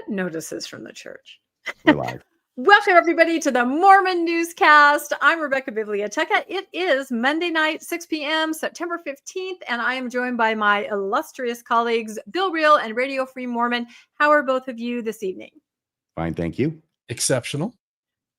notices from the church. We're live. Welcome, everybody, to the Mormon Newscast. I'm Rebecca Biblioteca. It is Monday night, 6 p.m., September 15th, and I am joined by my illustrious colleagues, Bill Reel and Radio Free Mormon. How are both of you this evening? Fine, thank you. Exceptional.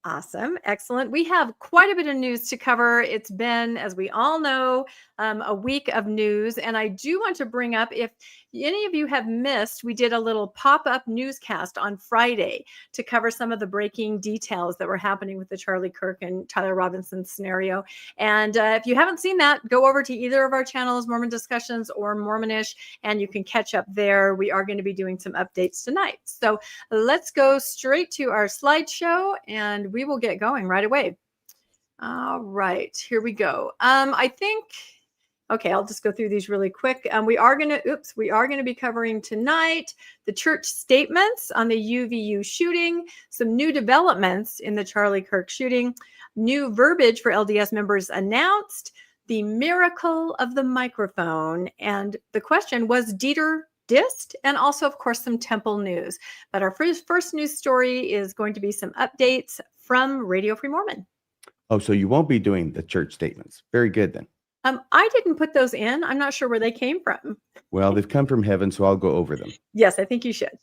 Awesome. Excellent. We have quite a bit of news to cover. It's been, as we all know, a week of news. And I do want to bring up, if any of you have missed, we did a little pop-up newscast on Friday to cover some of the breaking details that were happening with the Charlie Kirk and Tyler Robinson scenario. And if you haven't seen that, go over to either of our channels, Mormon Discussions or Mormonish, and you can catch up there. We are going to be doing some updates tonight. So let's go straight to our slideshow, and we will get going right away. All right, here we go. Okay, I'll just go through these really quick. We are going to be covering tonight the church statements on the UVU shooting, some new developments in the Charlie Kirk shooting, new verbiage for LDS members announced, the miracle of the microphone, and the question, was Dieter dissed? And also, of course, some temple news. But our first news story is going to be some updates from Radio Free Mormon. Oh, so you won't be doing the church statements. Very good then. I didn't put those in. I'm not sure where they came from. Well, they've come from heaven, so I'll go over them. Yes, I think you should.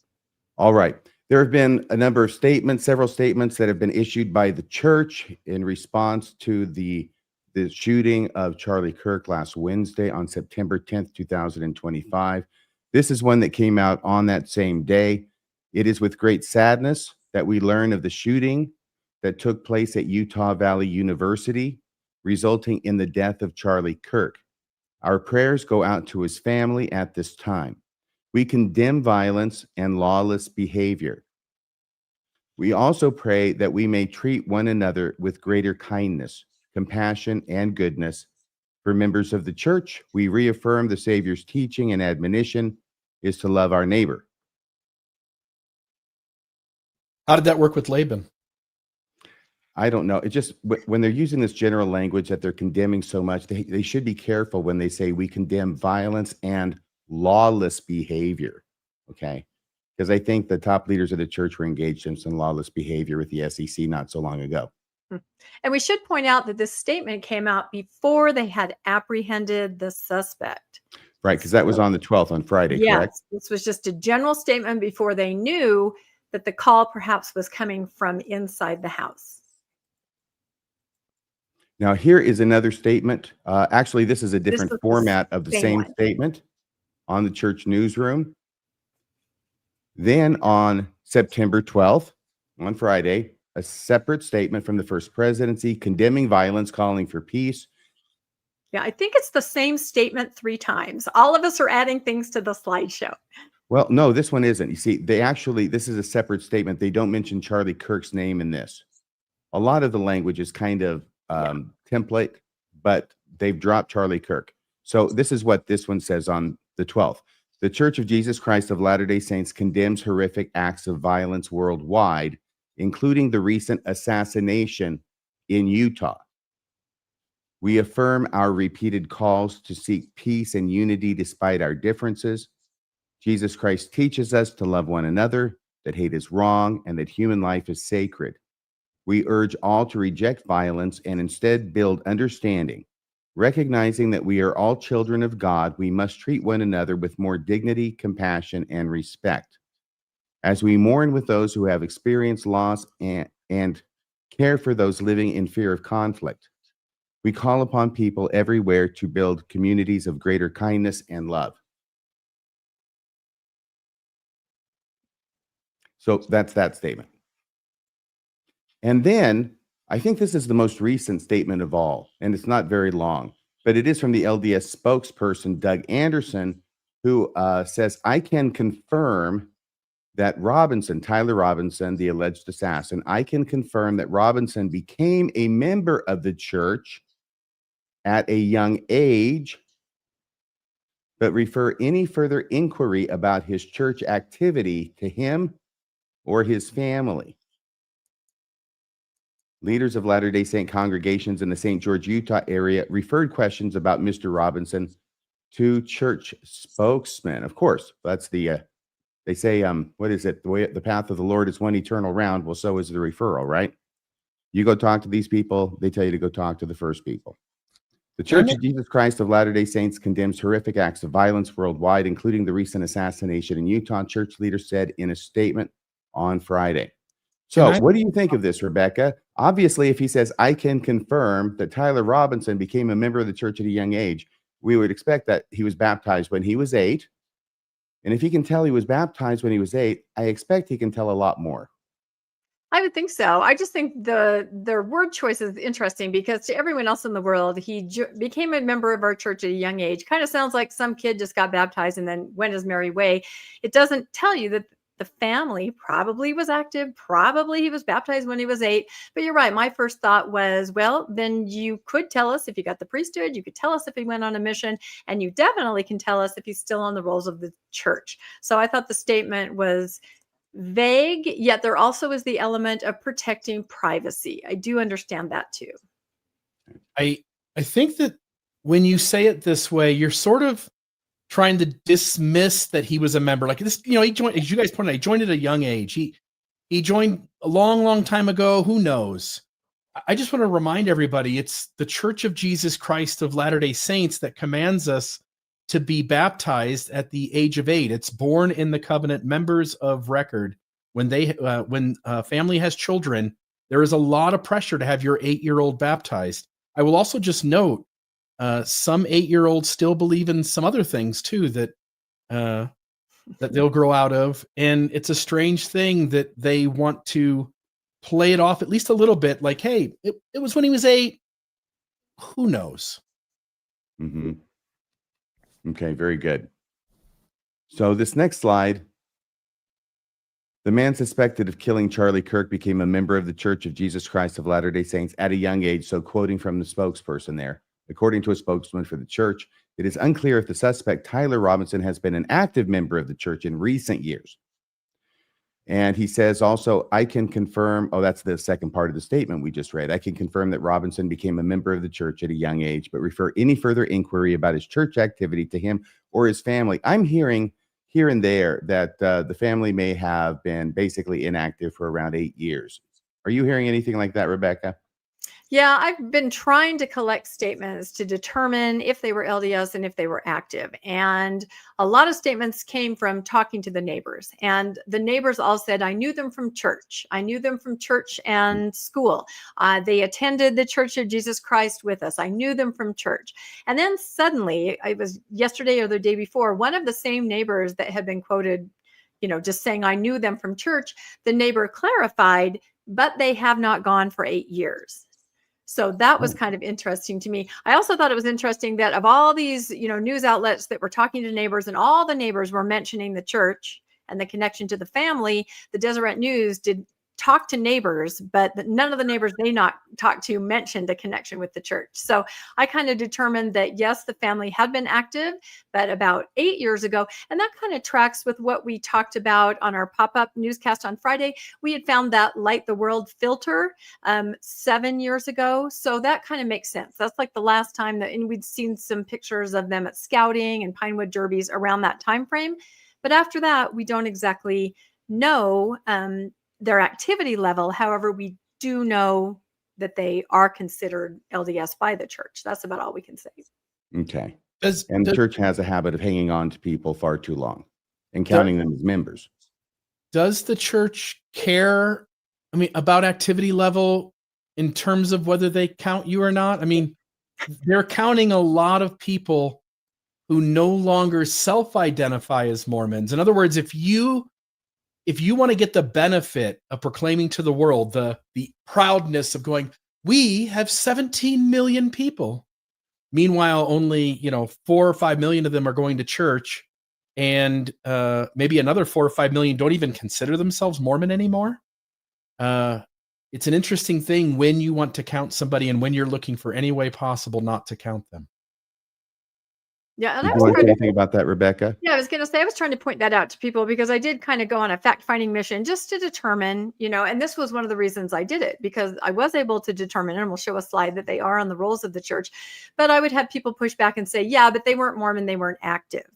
All right. There have been a number of statements, several statements that have been issued by the church in response to the shooting of Charlie Kirk last Wednesday on September 10th, 2025. This is one that came out on that same day. It is with great sadness that we learn of the shooting that took place at Utah Valley University, resulting in the death of Charlie Kirk. Our prayers go out to his family at this time. We condemn violence and lawless behavior. We also pray that we may treat one another with greater kindness, compassion, and goodness. For members of the church, we reaffirm the Savior's teaching and admonition is to love our neighbor. How did that work with Laban? I don't know. It just, when they're using this general language that they're condemning so much, they should be careful when they say we condemn violence and lawless behavior. Okay. Because I think the top leaders of the church were engaged in some lawless behavior with the SEC not so long ago. And we should point out that this statement came out before they had apprehended the suspect. Right. Because that was on the 12th, on Friday, correct? This was just a general statement before they knew that the call perhaps was coming from inside the house. Now, here is another statement. Actually, this is a different format of the same statement on the church newsroom. Then on September 12th, on Friday, a separate statement from the First Presidency condemning violence, calling for peace. Yeah, I think it's the same statement 3 times. All of us are adding things to the slideshow. Well, no, this one isn't. You see, this is a separate statement. They don't mention Charlie Kirk's name in this. A lot of the language is kind of template, but they've dropped Charlie Kirk. So this is what this one says on the 12th. The Church of Jesus Christ of Latter-day Saints condemns horrific acts of violence worldwide, including the recent assassination in Utah. We affirm our repeated calls to seek peace and unity despite our differences. Jesus Christ teaches us to love one another, that hate is wrong, and that human life is sacred. We urge all to reject violence and instead build understanding. Recognizing that we are all children of God, we must treat one another with more dignity, compassion, and respect. As we mourn with those who have experienced loss and care for those living in fear of conflict, we call upon people everywhere to build communities of greater kindness and love. So that's that statement. And then I think this is the most recent statement of all, and it's not very long, but it is from the LDS spokesperson, Doug Anderson, who says, I can confirm that Tyler Robinson, the alleged assassin, I can confirm that Robinson became a member of the church at a young age, but refer any further inquiry about his church activity to him or his family. Leaders of Latter-day Saint congregations in the St. George, Utah area referred questions about Mr. Robinson to church spokesmen. Of course, that's the They say, what is it? The path of the Lord is one eternal round. Well, so is the referral, right? You go talk to these people, they tell you to go talk to the first people. The Church of Jesus Christ of Latter-day Saints condemns horrific acts of violence worldwide, including the recent assassination in Utah, church leaders said in a statement on Friday. So what do you think of this, Rebecca? Obviously, if he says, I can confirm that Tyler Robinson became a member of the church at a young age, we would expect that he was baptized when he was 8. And if he can tell he was baptized when he was 8, I expect he can tell a lot more. I would think so. I just think their word choice is interesting because to everyone else in the world, he became a member of our church at a young age. Kind of sounds like some kid just got baptized and then went his merry way. It doesn't tell you that the family probably was active. Probably he was baptized when he was 8. But you're right. My first thought was, well, then you could tell us if you got the priesthood. You could tell us if he went on a mission. And you definitely can tell us if he's still on the rolls of the church. So I thought the statement was vague, yet there also is the element of protecting privacy. I do understand that too. I think that when you say it this way, you're sort of trying to dismiss that he was a member. Like this, he joined, as you guys pointed out, he joined at a young age. He joined a long, long time ago. Who knows? I just want to remind everybody, it's the Church of Jesus Christ of Latter-day Saints that commands us to be baptized at the age of 8. It's born in the covenant members of record. When a family has children, there is a lot of pressure to have your 8-year-old baptized. I will also just note, some 8-year-olds still believe in some other things too that they'll grow out of, and it's a strange thing that they want to play it off at least a little bit, like, hey, it was when he was 8. Who knows? Mm-hmm. Okay, very good. So this next slide, the man suspected of killing Charlie Kirk became a member of the Church of Jesus Christ of Latter-day Saints at a young age. So quoting from the spokesperson there, according to a spokesman for the church, it is unclear if the suspect, Tyler Robinson, has been an active member of the church in recent years. And he says also, I can confirm, that's the second part of the statement we just read. I can confirm that Robinson became a member of the church at a young age, but refer any further inquiry about his church activity to him or his family. I'm hearing here and there that the family may have been basically inactive for around 8 years. Are you hearing anything like that, Rebecca? Yeah, I've been trying to collect statements to determine if they were LDS and if they were active. And a lot of statements came from talking to the neighbors. And the neighbors all said, I knew them from church. I knew them from church and school. They attended the Church of Jesus Christ with us. I knew them from church. And then suddenly, it was yesterday or the day before, one of the same neighbors that had been quoted, just saying, I knew them from church, the neighbor clarified, but they have not gone for 8 years. So that was kind of interesting to me. I also thought it was interesting that of all these, news outlets that were talking to neighbors, and all the neighbors were mentioning the church and the connection to the family, the Deseret News did talk to neighbors, but none of the neighbors they not talked to mentioned a connection with the church. So I kind of determined that, yes, the family had been active, but about 8 years ago. And that kind of tracks with what we talked about on our pop-up newscast on Friday. We had found that Light the World filter 7 years ago. So that kind of makes sense. That's like the last time and we'd seen some pictures of them at scouting and Pinewood Derbies around that time frame. But after that, we don't exactly know their activity level. However, we do know that they are considered LDS by the church. That's about all we can say. Okay. And the church has a habit of hanging on to people far too long and counting them as members. Does the church care, about activity level in terms of whether they count you or not? They're counting a lot of people who no longer self-identify as Mormons. In other words, if you want to get the benefit of proclaiming to the world the proudness of going, we have 17 million people. Meanwhile, only 4 or 5 million of them are going to church, and maybe another 4 or 5 million don't even consider themselves Mormon anymore. It's an interesting thing when you want to count somebody and when you're looking for any way possible not to count them. Yeah, and you want to say anything about that, Rebecca? Yeah, I was going to say, I was trying to point that out to people because I did kind of go on a fact-finding mission just to determine, and this was one of the reasons I did it, because I was able to determine, and we'll show a slide, that they are on the rolls of the church. But I would have people push back and say, yeah, but they weren't Mormon, they weren't active.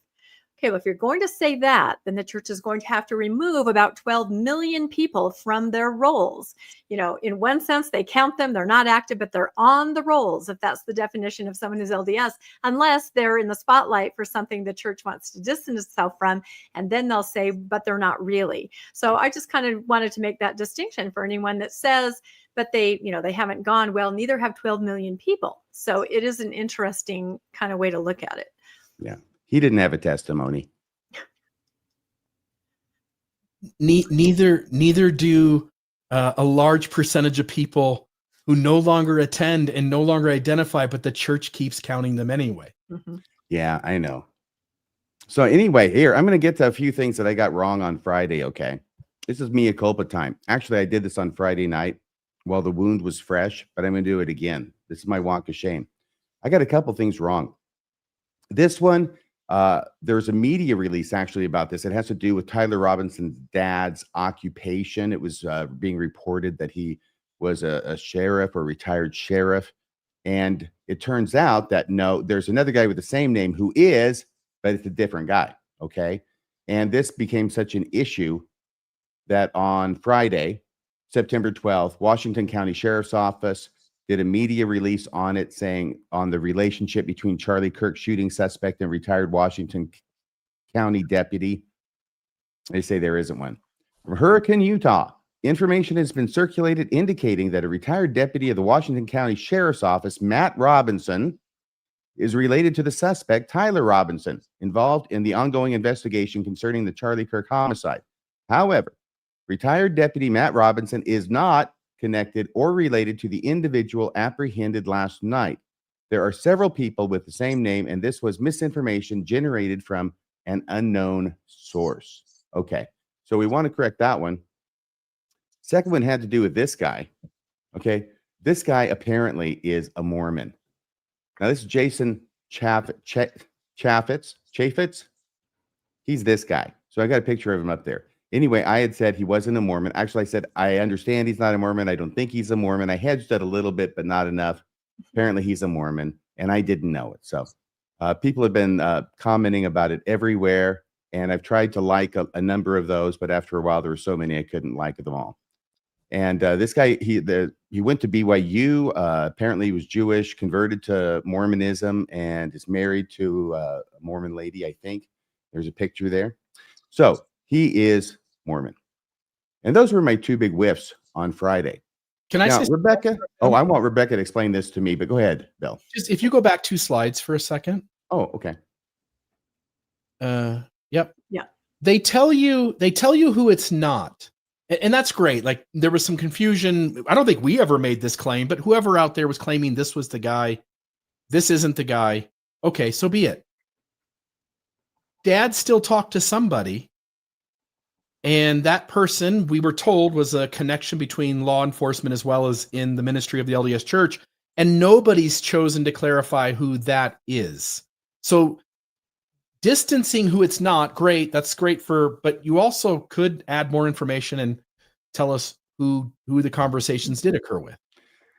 Okay, well, if you're going to say that, then the church is going to have to remove about 12 million people from their rolls. In one sense, they count them, they're not active, but they're on the rolls, if that's the definition of someone who's LDS, unless they're in the spotlight for something the church wants to distance itself from, and then they'll say, but they're not really. So I just kind of wanted to make that distinction for anyone that says, but they haven't gone. Well, neither have 12 million people. So it is an interesting kind of way to look at it. Yeah. He didn't have a testimony. Neither do a large percentage of people who no longer attend and no longer identify, but the church keeps counting them anyway. Mm-hmm. Yeah, I know. So anyway, here, I'm going to get to a few things that I got wrong on Friday, okay? This is mea culpa time. Actually, I did this on Friday night while the wound was fresh, but I'm going to do it again. This is my walk of shame. I got a couple things wrong. This one, there's a media release actually about this. It has to do with Tyler Robinson's dad's occupation. It was being reported that he was a sheriff or retired sheriff. And it turns out that no, there's another guy with the same name who is, but it's a different guy. Okay. And this became such an issue that on Friday, September 12th, Washington County Sheriff's Office did a media release on it saying on the relationship between Charlie Kirk shooting suspect and retired Washington County deputy. They say there isn't one. From Hurricane, Utah, information has been circulated indicating that a retired deputy of the Washington County Sheriff's Office, Matt Robinson, is related to the suspect, Tyler Robinson, involved in the ongoing investigation concerning the Charlie Kirk homicide. However, retired deputy Matt Robinson is not connected or related to the individual apprehended last night. There are several people with the same name, and this was misinformation generated from an unknown source. Okay, so we want to correct that one. Second one had to do with this guy. Okay, this guy apparently is a Mormon. Now, this is Jason Chaffetz. He's this guy. So I got a picture of him up there. Anyway, I had said he wasn't a Mormon. Actually, I said, I understand he's not a Mormon. I don't think he's a Mormon. I hedged it a little bit, but not enough. Apparently, he's a Mormon, and I didn't know it. So people have been commenting about it everywhere, and I've tried to like a number of those, but after a while, there were so many I couldn't like them all. And this guy, he went to BYU. Apparently, he was Jewish, converted to Mormonism, and is married to a Mormon lady, I think. There's a picture there. So he is Mormon. And those were my two big whiffs on Friday. Can I say Rebecca? Oh, I want Rebecca to explain this to me, but go ahead, Bill. Just if you go back 2 slides for a second. Oh, okay. Yep. Yeah. They tell you who it's not. And that's great. Like there was some confusion. I don't think we ever made this claim, but whoever out there was claiming this was the guy, this isn't the guy. Okay, so be it. Dad still talked to somebody. And that person, we were told, was a connection between law enforcement as well as in the ministry of the LDS Church. And nobody's chosen to clarify who that is. So distancing who it's not, great. That's great but you also could add more information and tell us who the conversations did occur with.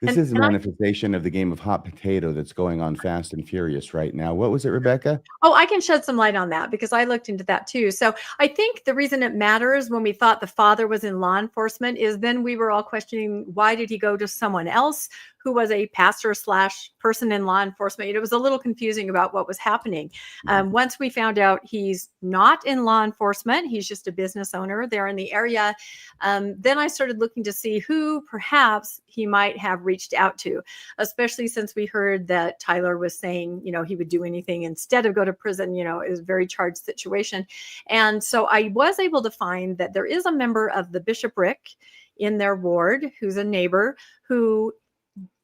This is a manifestation of the game of hot potato that's going on fast and furious right now. What was it, Rebecca? Oh, I can shed some light on that because I looked into that too. So I think the reason it matters when we thought the father was in law enforcement is then we were all questioning, why did he go to someone else who was a pastor / person in law enforcement? It was a little confusing about what was happening. Once we found out he's not in law enforcement, he's just a business owner there in the area. Then I started looking to see who perhaps he might have reached out to, especially since we heard that Tyler was saying, he would do anything instead of go to prison. It was a very charged situation. And so I was able to find that there is a member of the bishopric in their ward who's a neighbor who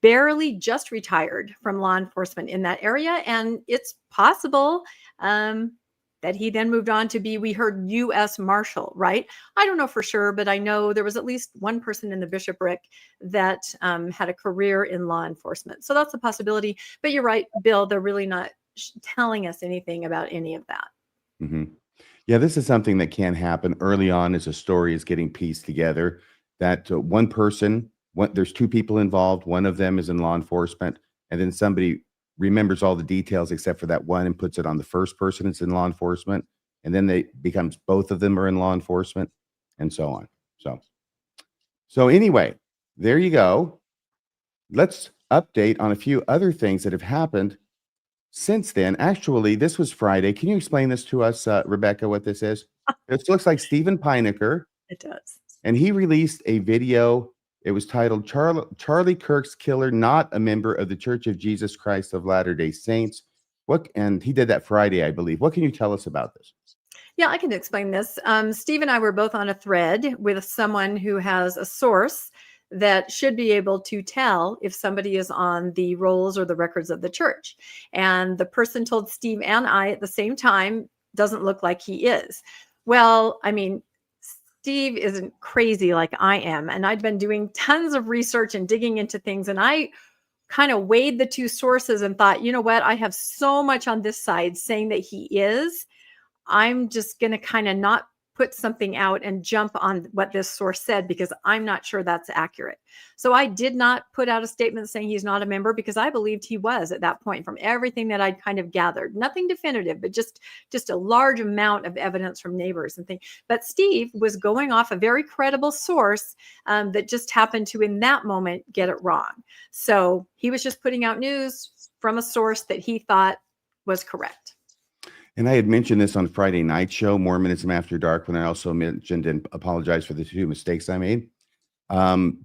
barely just retired from law enforcement in that area. And it's possible that he then moved on to be, we heard U.S. Marshal, right? I don't know for sure, but I know there was at least one person in the bishopric that had a career in law enforcement. So that's a possibility. But you're right, Bill, they're really not telling us anything about any of that. Mm-hmm. Yeah, this is something that can happen early on as a story is getting pieced together, that one person, there's two people involved, one of them is in law enforcement, and then somebody remembers all the details except for that one and puts it on the first person that's in law enforcement. and then they becomes both of them are in law enforcement, and so on. So anyway, there you go. Let's update on a few other things that have happened since then. Actually, this was Friday. Can you explain this to us, Rebecca, what this is? This looks like Stephen Pinecker. It does. And he released a video. It was titled Charlie Kirk's Killer, Not a Member of the Church of Jesus Christ of Latter-day Saints. And he did that Friday, I believe. What can you tell us about this? Yeah, I can explain this. Steve and I were both on a thread with someone who has a source that should be able to tell if somebody is on the rolls or the records of the church. And the person told Steve and I at the same time, doesn't look like he is. Well, I mean, Steve isn't crazy like I am. And I'd been doing tons of research and digging into things. And I kind of weighed the two sources and thought, you know what? I have so much on this side saying that he is. I'm just going to kind of not put something out and jump on what this source said because I'm not sure that's accurate. So I did not put out a statement saying he's not a member because I believed he was at that point from everything that I'd kind of gathered. Nothing definitive, but just a large amount of evidence from neighbors and things. But Steve was going off a very credible source that just happened to, in that moment, get it wrong. So he was just putting out news from a source that he thought was correct. And I had mentioned this on Friday night show, Mormonism After Dark, when I also mentioned and apologized for the two mistakes I made.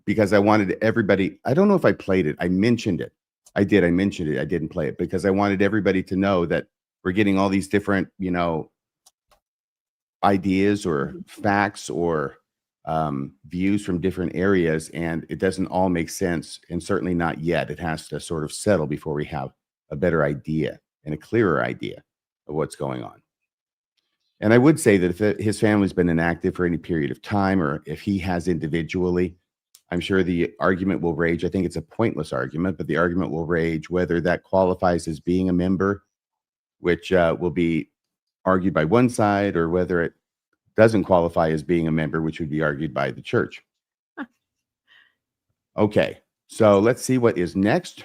Because I wanted everybody, I don't know if I played it. I mentioned it. I did. I mentioned it. I didn't play it because I wanted everybody to know that we're getting all these different, ideas or facts or views from different areas. And it doesn't all make sense. And certainly not yet. It has to sort of settle before we have a better idea and a clearer idea of what's going on. And I would say that if his family's been inactive for any period of time, or if he has individually, I'm sure the argument will rage. I think it's a pointless argument, but the argument will rage whether that qualifies as being a member, which will be argued by one side, or whether it doesn't qualify as being a member, which would be argued by the church. Okay, so let's see what is next.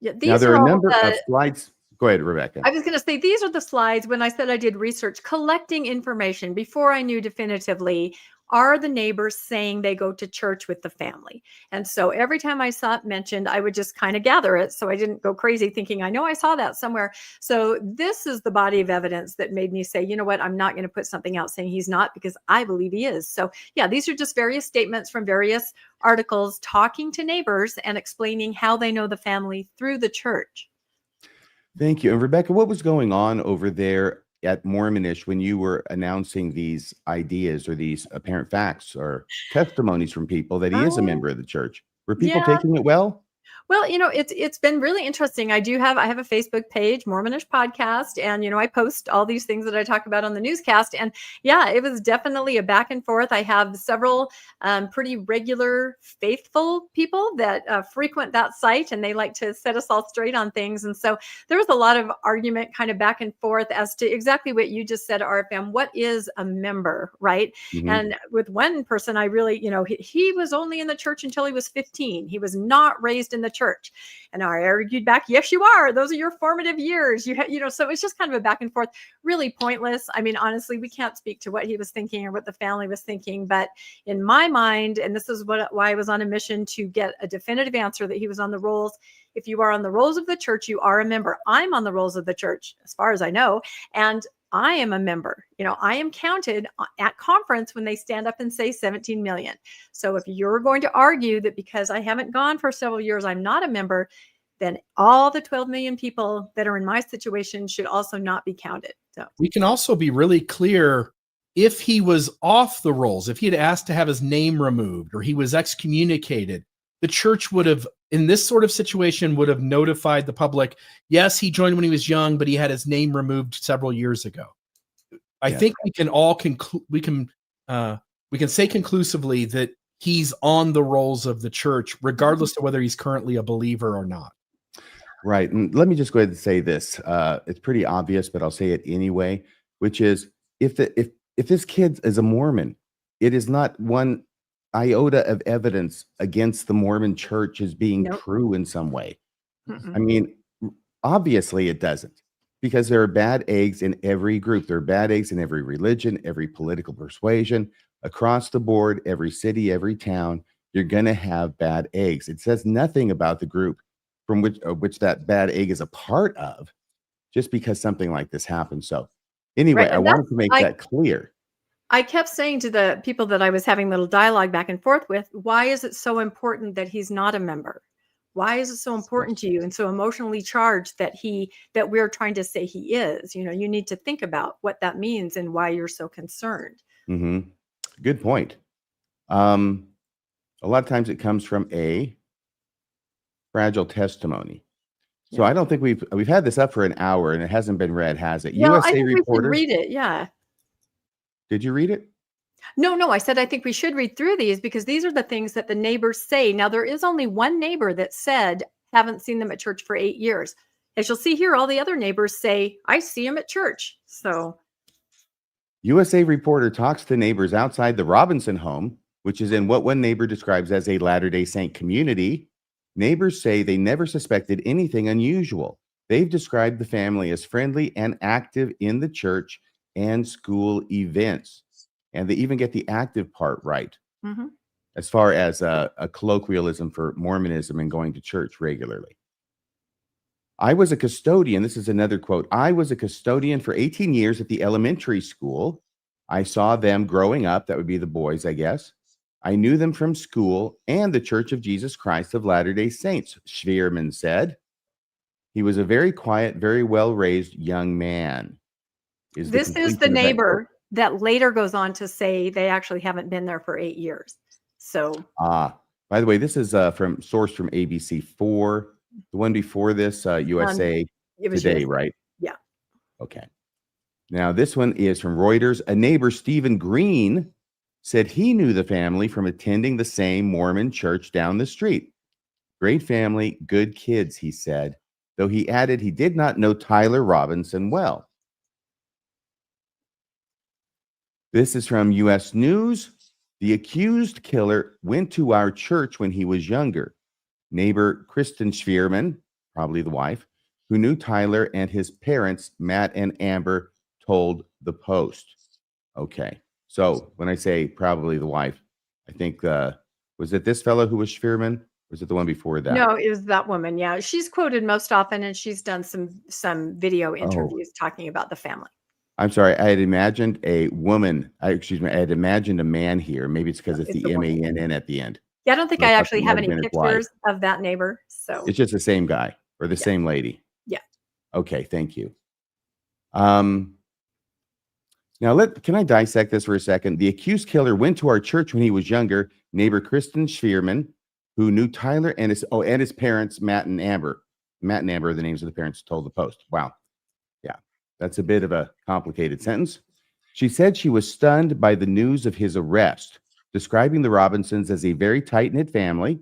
Yeah, Now, there are a number of slides. Go ahead, Rebecca. I was going to say, these are the slides when I said I did research, collecting information before I knew definitively, are the neighbors saying they go to church with the family? And so every time I saw it mentioned, I would just kind of gather it. So I didn't go crazy thinking, I know I saw that somewhere. So this is the body of evidence that made me say, you know what, I'm not going to put something out saying he's not, because I believe he is. So yeah, these are just various statements from various articles talking to neighbors and explaining how they know the family through the church. Thank you. And Rebecca, what was going on over there at Mormonish when you were announcing these ideas or these apparent facts or testimonies from people that he is a member of the church? Were people taking it well? Well, it's been really interesting. I have a Facebook page, Mormonish podcast, and I post all these things that I talk about on the newscast. And yeah, it was definitely a back and forth. I have several pretty regular, faithful people that frequent that site, and they like to set us all straight on things. And so there was a lot of argument, kind of back and forth, as to exactly what you just said, RFM. What is a member, right? Mm-hmm. And with one person, I really, he was only in the church until he was 15. He was not raised in the church. And I argued back, yes, you are. Those are your formative years. So it's just kind of a back and forth, really pointless. I mean, honestly, we can't speak to what he was thinking or what the family was thinking. But in my mind, and this is why I was on a mission to get a definitive answer that he was on the rolls. If you are on the rolls of the church, you are a member. I'm on the rolls of the church, as far as I know. And I am a member. I am counted at conference when they stand up and say 17 million. So if you're going to argue that because I haven't gone for several years, I'm not a member, then all the 12 million people that are in my situation should also not be counted. So we can also be really clear, if he was off the rolls, if he had asked to have his name removed or he was excommunicated, the church would have, in this sort of situation, would have notified the public, yes, he joined when he was young, but he had his name removed several years ago. I think we can all we can say conclusively that he's on the rolls of the church, regardless of whether he's currently a believer or not. Right. And let me just go ahead and say this. It's pretty obvious, but I'll say it anyway, which is if this kid is a Mormon, it is not one iota of evidence against the Mormon church as being true in some way. I mean, obviously it doesn't. because there are bad eggs in every group. There are bad eggs in every religion, every political persuasion, across the board, every city, every town. You're going to have bad eggs. It says nothing about the group from which that bad egg is a part of, just because something like this happens. So anyway, Right. I And wanted to make that clear. I kept saying to the people that I was having little dialogue back and forth with, why is it so important that he's not a member? Why is it so important to you and so emotionally charged that we're trying to say he is? You need to think about what that means and why you're so concerned. Good point. A lot of times it comes from a fragile testimony. So I don't think we've had this up for an hour and it hasn't been read, has it? Well, I USA think we Reporter. should read it. Yeah. Did you read it? No, I said I think we should read through these because these are the things that the neighbors say. Now, there is only one neighbor that said, haven't seen them at church for 8 years. As you'll see here, all the other neighbors say, I see him at church. So USA Reporter talks to neighbors outside the Robinson home, which is in what one neighbor describes as a Latter-day Saint community. Neighbors say they never suspected anything unusual. They've described the family as friendly and active in the church and school events. And they even get the active part right, as far as a colloquialism for Mormonism and going to church regularly. I was a custodian. This is another quote. I was a custodian for 18 years at the elementary school. I saw them growing up. That would be the boys, I guess. I knew them from school and the Church of Jesus Christ of Latter-day Saints, Schwierman said. He was a very quiet, very well-raised young man. This is the neighbor that later goes on to say they actually haven't been there for 8 years. So, by the way, this is sourced from ABC4. The one before this, USA Today, USA. right? Yeah. Okay. Now, this one is from Reuters. A neighbor, Stephen Green, said he knew the family from attending the same Mormon church down the street. Great family, good kids, he said, though he added he did not know Tyler Robinson well. This is from U.S. News. The accused killer went to our church when he was younger. Neighbor Kristen Schwierman, probably the wife, who knew Tyler and his parents, Matt and Amber, told the Post. Okay. So when I say probably the wife, I think, was it this fellow who was Schwierman? Or was it the one before that? No, it was that woman. Yeah. She's quoted most often and she's done some video interviews talking about the family. I'm sorry. I had imagined a woman. I had imagined a man here. Maybe it's because it's the MANN at the end. Yeah, I don't think I actually have any pictures of that neighbor. So it's just the same guy or the same lady. Yeah. Okay. Thank you. Now, can I dissect this for a second? The accused killer went to our church when he was younger. Neighbor Kristen Schwierman, who knew Tyler and his parents, Matt and Amber. Matt and Amber are the names of the parents, told the Post. Wow. Yeah, that's a bit of a complicated sentence. She said she was stunned by the news of his arrest, describing the Robinsons as a very tight-knit family.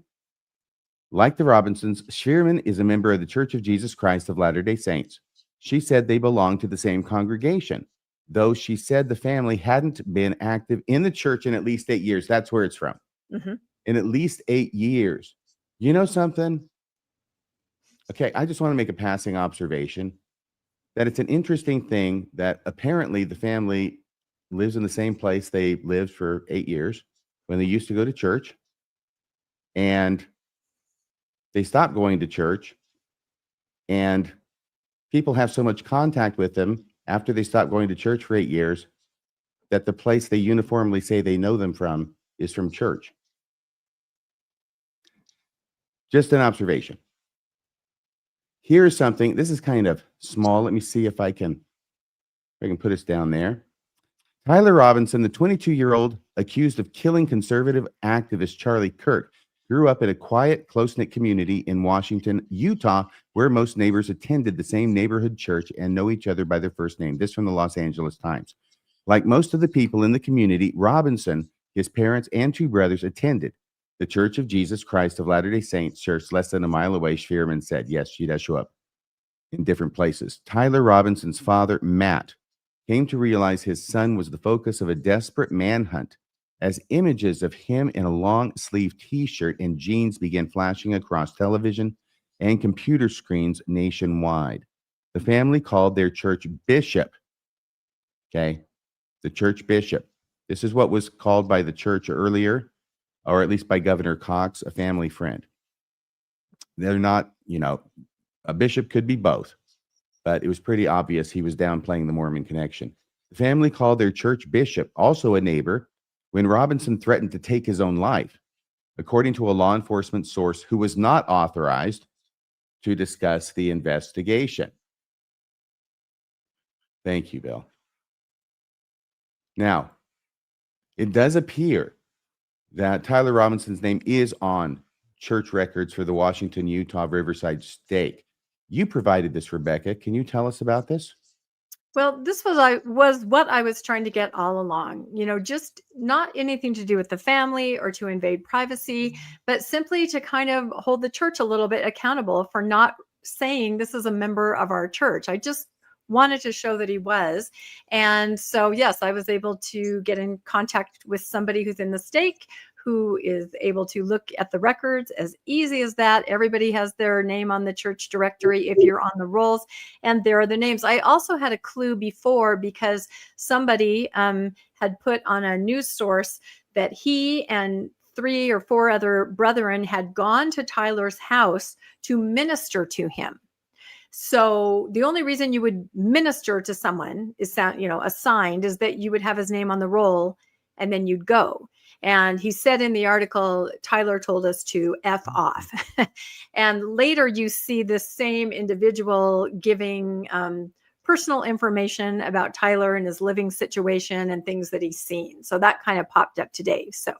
Like the Robinsons, Schwierman is a member of the Church of Jesus Christ of Latter-day Saints. She said they belong to the same congregation, though she said the family hadn't been active in the church in at least 8 years. That's where it's from. In at least 8 years. You know something? Okay, I just want to make a passing observation that it's an interesting thing that apparently the family lives in the same place they lived for 8 years when they used to go to church, and they stopped going to church, and people have so much contact with them after they stopped going to church for 8 years that the place they uniformly say they know them from is from church. Just an observation. Here's something. This is kind of small. Let me see if I can put us down there. Tyler Robinson, the 22-year-old accused of killing conservative activist Charlie Kirk, grew up in a quiet, close-knit community in Washington, Utah, where most neighbors attended the same neighborhood church and know each other by their first name. This from the Los Angeles Times. Like most of the people in the community, Robinson, his parents, and 2 brothers attended the Church of Jesus Christ of Latter-day Saints church less than a mile away. Schwierman said, yes, she does show up in different places. Tyler Robinson's father, Matt, came to realize his son was the focus of a desperate manhunt as images of him in a long-sleeved T-shirt and jeans began flashing across television and computer screens nationwide. The family called their church bishop. Okay. The church bishop. This is what was called by the church earlier, or at least by Governor Cox, a family friend. They're not, a bishop could be both, but it was pretty obvious he was downplaying the Mormon connection. The family called their church bishop, also a neighbor, when Robinson threatened to take his own life, according to a law enforcement source who was not authorized to discuss the investigation. Thank you, Bill. Now, it does appear that Tyler Robinson's name is on church records for the Washington, Utah Riverside Stake. You provided this, Rebecca. Can you tell us about this? Well, this was what I was trying to get all along, just not anything to do with the family or to invade privacy, but simply to kind of hold the church a little bit accountable for not saying this is a member of our church. I just wanted to show that he was. And so, yes, I was able to get in contact with somebody who's in the stake, who is able to look at the records as easy as that. Everybody has their name on the church directory if you're on the rolls, and there are the names. I also had a clue before because somebody had put on a news source that he and 3 or 4 other brethren had gone to Tyler's house to minister to him. So the only reason you would minister to someone is assigned is that you would have his name on the roll and then you'd go. And he said in the article, Tyler told us to F off. And later you see this same individual giving personal information about Tyler and his living situation and things that he's seen. So that kind of popped up today. So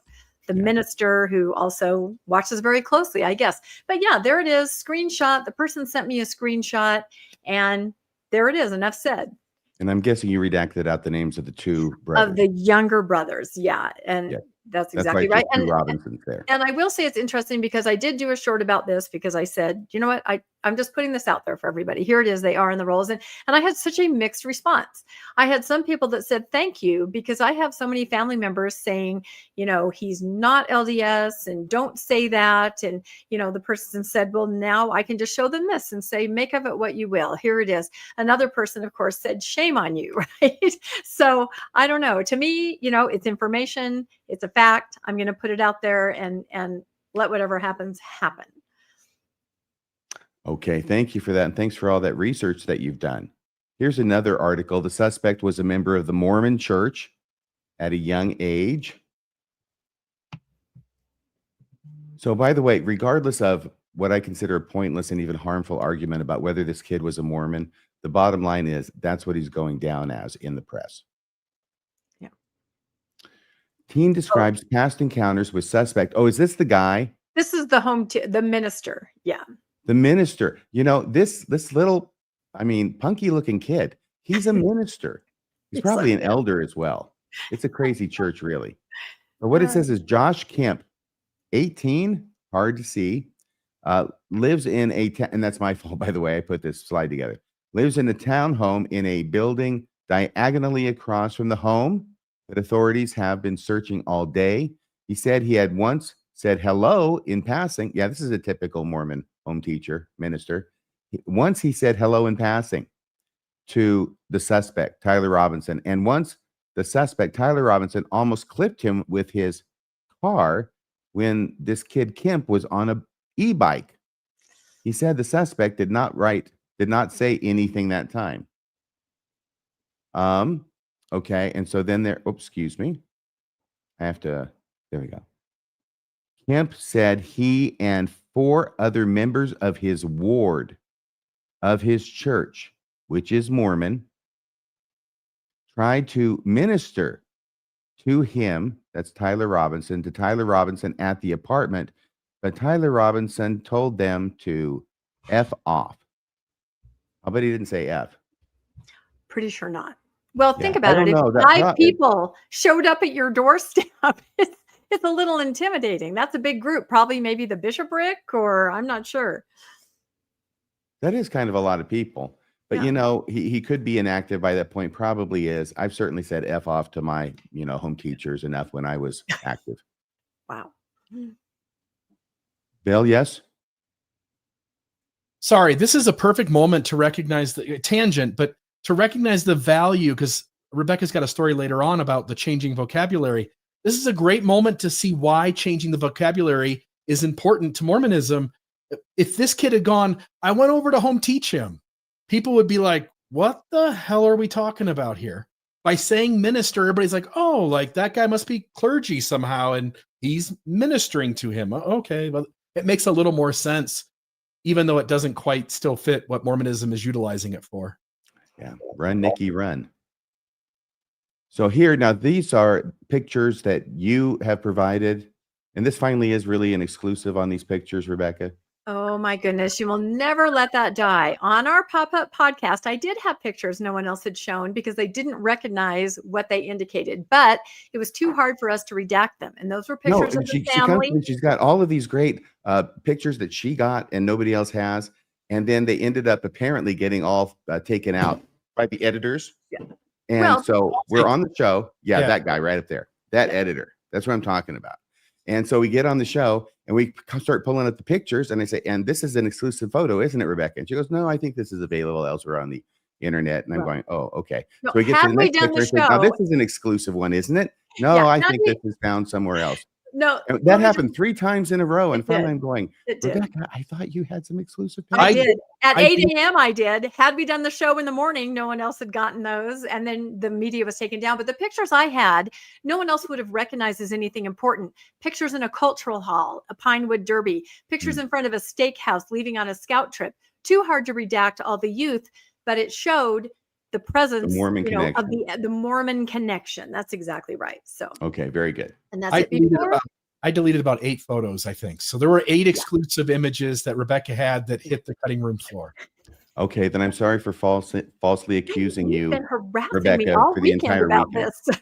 the minister who also watches very closely, I guess. But yeah, there it is. Screenshot. The person sent me a screenshot and there it is. Enough said. And I'm guessing you redacted out the names of the 2 brothers. Of the younger brothers. Yeah. And that's exactly right. And Robinson's there. And I will say it's interesting because I did do a short about this because I said, you know what, I'm just putting this out there for everybody. Here it is. They are in the rolls. And I had such a mixed response. I had some people that said, thank you, because I have so many family members saying, he's not LDS and don't say that. And, the person said, well, now I can just show them this and say, make of it what you will. Here it is. Another person, of course, said, shame on you. Right. So I don't know. To me, it's information. It's a fact. I'm going to put it out there and let whatever happens happen. Okay, thank you for that. And thanks for all that research that you've done. Here's another article. The suspect was a member of the Mormon Church at a young age. So, by the way, regardless of what I consider a pointless and even harmful argument about whether this kid was a Mormon, the bottom line is that's what he's going down as in the press. Yeah. Teen describes past encounters with suspect. Oh, is this the guy? This is the minister. Yeah. The minister, this little, punky looking kid, he's a minister. He's probably an elder as well. It's a crazy church, really. But what it says is Josh Kemp, 18, hard to see, lives in and that's my fault, by the way, I put this slide together, lives in a townhome in a building diagonally across from the home that authorities have been searching all day. He said he had once said hello in passing. Yeah, this is a typical Mormon home teacher, minister. Once he said hello in passing to the suspect, Tyler Robinson. And once the suspect, Tyler Robinson, almost clipped him with his car when this kid Kemp was on a e-bike. He said the suspect did not say anything that time. Okay. And so then excuse me. There we go. Kemp said he and 4 other members of his ward of his church, which is Mormon, tried to minister to him, that's Tyler Robinson, at the apartment, but Tyler Robinson told them to F off. I'll bet he didn't say F. Pretty sure not. Well, think about it. If 5 people showed up at your doorstep, it's a little intimidating. That's a big group, probably maybe the bishopric, or I'm not sure. That is kind of a lot of people. But, he could be inactive by that point, probably is. I've certainly said F off to my, home teachers enough when I was active. Wow. Bill, yes? sorry, this is a perfect moment to recognize the tangent, but to recognize the value, because Rebecca's got a story later on about the changing vocabulary. This is a great moment to see why changing the vocabulary is important to Mormonism. If this kid had gone, I went over to home teach him, people would be like, what the hell are we talking about here? By saying minister, everybody's like, oh, like that guy must be clergy somehow, and he's ministering to him. Okay, well, it makes a little more sense, even though it doesn't quite still fit what Mormonism is utilizing it for. Yeah, run, Nikki, run. So here, now these are pictures that you have provided, and this finally is really an exclusive on these pictures, Rebecca. Oh my goodness, you will never let that die. On our pop-up podcast, I did have pictures no one else had shown because they didn't recognize what they indicated, but it was too hard for us to redact them. And those were pictures of the family. She's got all of these great pictures that she got and nobody else has. And then they ended up apparently getting all taken out by the editors. Yeah. And so we're on the show. Yeah, that guy right up there, that editor. That's what I'm talking about. And so we get on the show and we start pulling up the pictures, and I say, and this is an exclusive photo, isn't it, Rebecca? And she goes, no, I think this is available elsewhere on the internet. And I'm going, oh, okay. No, so we get to the next picture. Show, now, this is an exclusive one, isn't it? No, I think this is found somewhere else. No, and that happened 3 times in a row. And finally I'm going, Rebecca, I thought you had some exclusive pictures. I did. At 8 a.m. I did. Had we done the show in the morning, no one else had gotten those. And then the media was taken down. But the pictures I had, no one else would have recognized as anything important. Pictures in a cultural hall, a Pinewood Derby, pictures in front of a steakhouse, leaving on a scout trip. Too hard to redact all the youth, but it showed the presence, the Mormon connection. Of the Mormon connection. That's exactly right. So okay, very good. And that's it. I deleted about 8 photos, I think. So there were 8 exclusive images that Rebecca had that hit the cutting room floor. Okay, then I'm sorry for falsely accusing you, Rebecca, me all for the entire about weekend. This.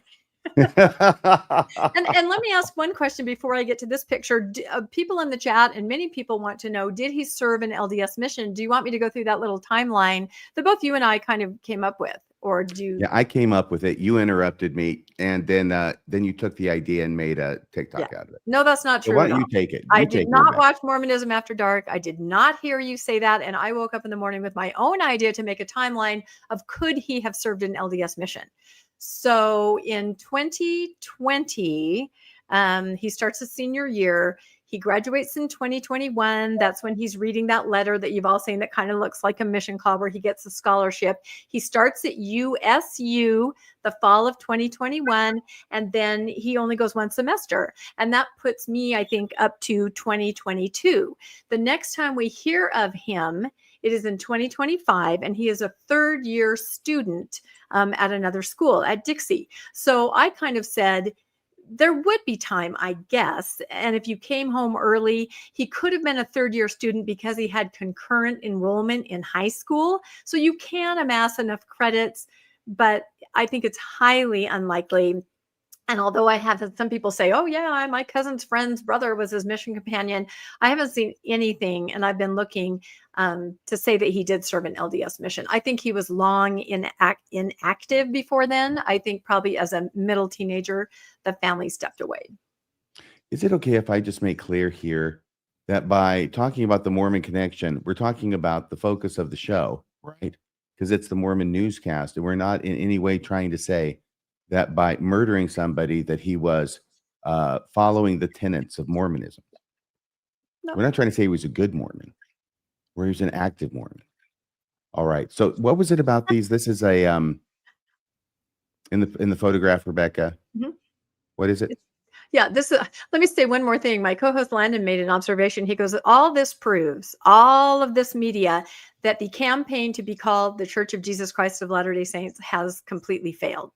and let me ask one question before I get to this picture. People in the chat and many people want to know, did he serve an LDS mission? Do you want me to go through that little timeline that both you and I kind of came up with? Or do you? Yeah, I came up with it. You interrupted me, and then you took the idea and made a TikTok out of it. No, that's not true. So why don't you take it? I did not watch Mormonism After Dark. I did not hear you say that, and I woke up in the morning with my own idea to make a timeline of could he have served an LDS mission. So in 2020, he starts his senior year. He graduates in 2021. That's when he's reading that letter that you've all seen that kind of looks like a mission call where he gets a scholarship. He starts at USU the fall of 2021, and then he only goes 1 semester. And that puts me, I think, up to 2022. The next time we hear of him, it is in 2025, and he is a 3rd-year student at another school at Dixie. So I kind of said, there would be time, I guess. And if you came home early, he could have been a 3rd-year student because he had concurrent enrollment in high school. So you can amass enough credits, but I think it's highly unlikely. And although I have had some people say, oh yeah, my cousin's friend's brother was his mission companion, I haven't seen anything, and I've been looking to say that he did serve an LDS mission. I think he was long inactive before then. I think probably as a middle teenager, the family stepped away. Is it okay if I just make clear here that by talking about the Mormon connection, we're talking about the focus of the show, right? Because it's the Mormon newscast, and we're not in any way trying to say that by murdering somebody that he was following the tenets of Mormonism. No. We're not trying to say he was a good Mormon, where he was an active Mormon. All right. So what was it about these? This is a in the photograph, Rebecca. Mm-hmm. What is it? Yeah, this is, let me say one more thing. My co-host Landon made an observation. He goes, all this proves, all of this media, that the campaign to be called the Church of Jesus Christ of Latter-day Saints has completely failed.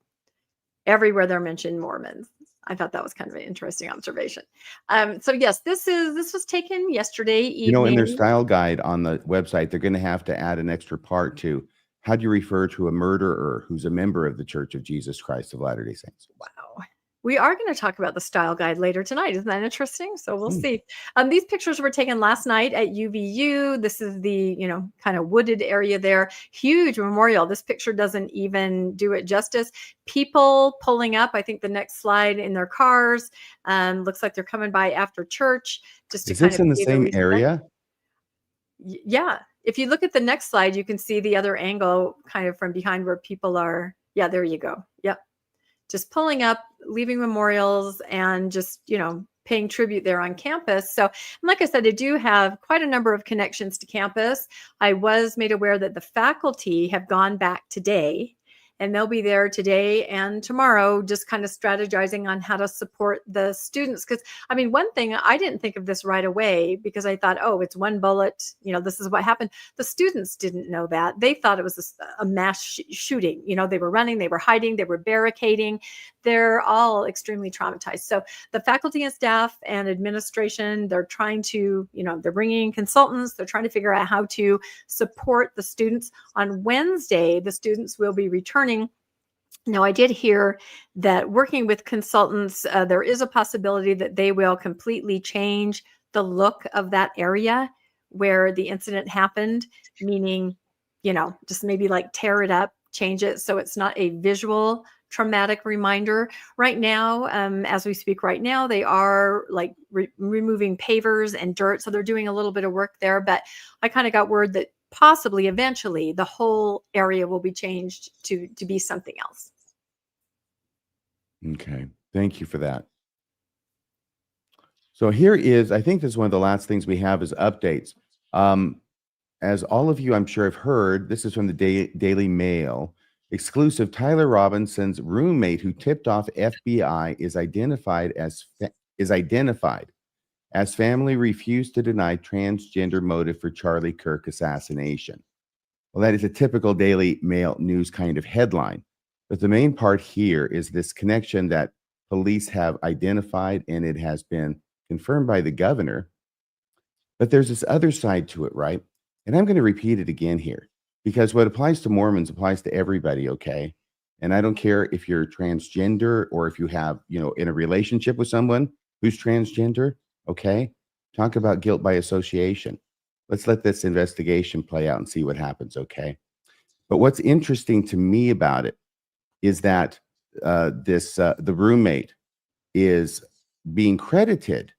Everywhere they're mentioned Mormons. I thought that was kind of an interesting observation. So yes, this was taken yesterday evening. You know, in their style guide on the website, they're going to have to add an extra part to how do you refer to a murderer who's a member of the Church of Jesus Christ of Latter-day Saints. Wow. We are going to talk about the style guide later tonight. Isn't that interesting? So we'll see. These pictures were taken last night at UVU. This is the, kind of wooded area there. Huge memorial. This picture doesn't even do it justice. People pulling up, I think the next slide, in their cars. Looks like they're coming by after church. Just to is this in the same area? Yeah. if you look at the next slide, you can see the other angle kind of from behind where people are. Yeah, there you go. Yep. Just pulling up, leaving memorials, and just, paying tribute there on campus. So, like I said, I do have quite a number of connections to campus. I was made aware that the faculty have gone back today, and they'll be there today and tomorrow, just kind of strategizing on how to support the students. Because, one thing, I didn't think of this right away because I thought, oh, it's one bullet. This is what happened. The students didn't know that. They thought it was a mass shooting. They were running, they were hiding, they were barricading. They're all extremely traumatized. So the faculty and staff and administration, they're trying to, they're bringing in consultants. They're trying to figure out how to support the students. On Wednesday, the students will be returning. Now, I did hear that working with consultants, there is a possibility that they will completely change the look of that area where the incident happened, meaning, just maybe like tear it up, change it so it's not a visual traumatic reminder. Right now, as we speak right now, they are like removing pavers and dirt. So they're doing a little bit of work there, but I kind of got word that possibly eventually the whole area will be changed to be something else. Okay. Thank you for that. So here is, I think this is one of the last things we have is updates. As all of you, I'm sure, have heard, this is from the Daily Mail. Exclusive: Tyler Robinson's roommate who tipped off FBI is identified as family refused to deny transgender motive for Charlie Kirk assassination. Well, that is a typical Daily Mail news kind of headline. But the main part here is this connection that police have identified, and it has been confirmed by the governor. But there's this other side to it, right? And I'm going to repeat it again here, because what applies to Mormons applies to everybody, okay? And I don't care if you're transgender or if you have, in a relationship with someone who's transgender, okay? Talk about guilt by association. Let's let this investigation play out and see what happens, okay? But what's interesting to me about it is that the roommate is being credited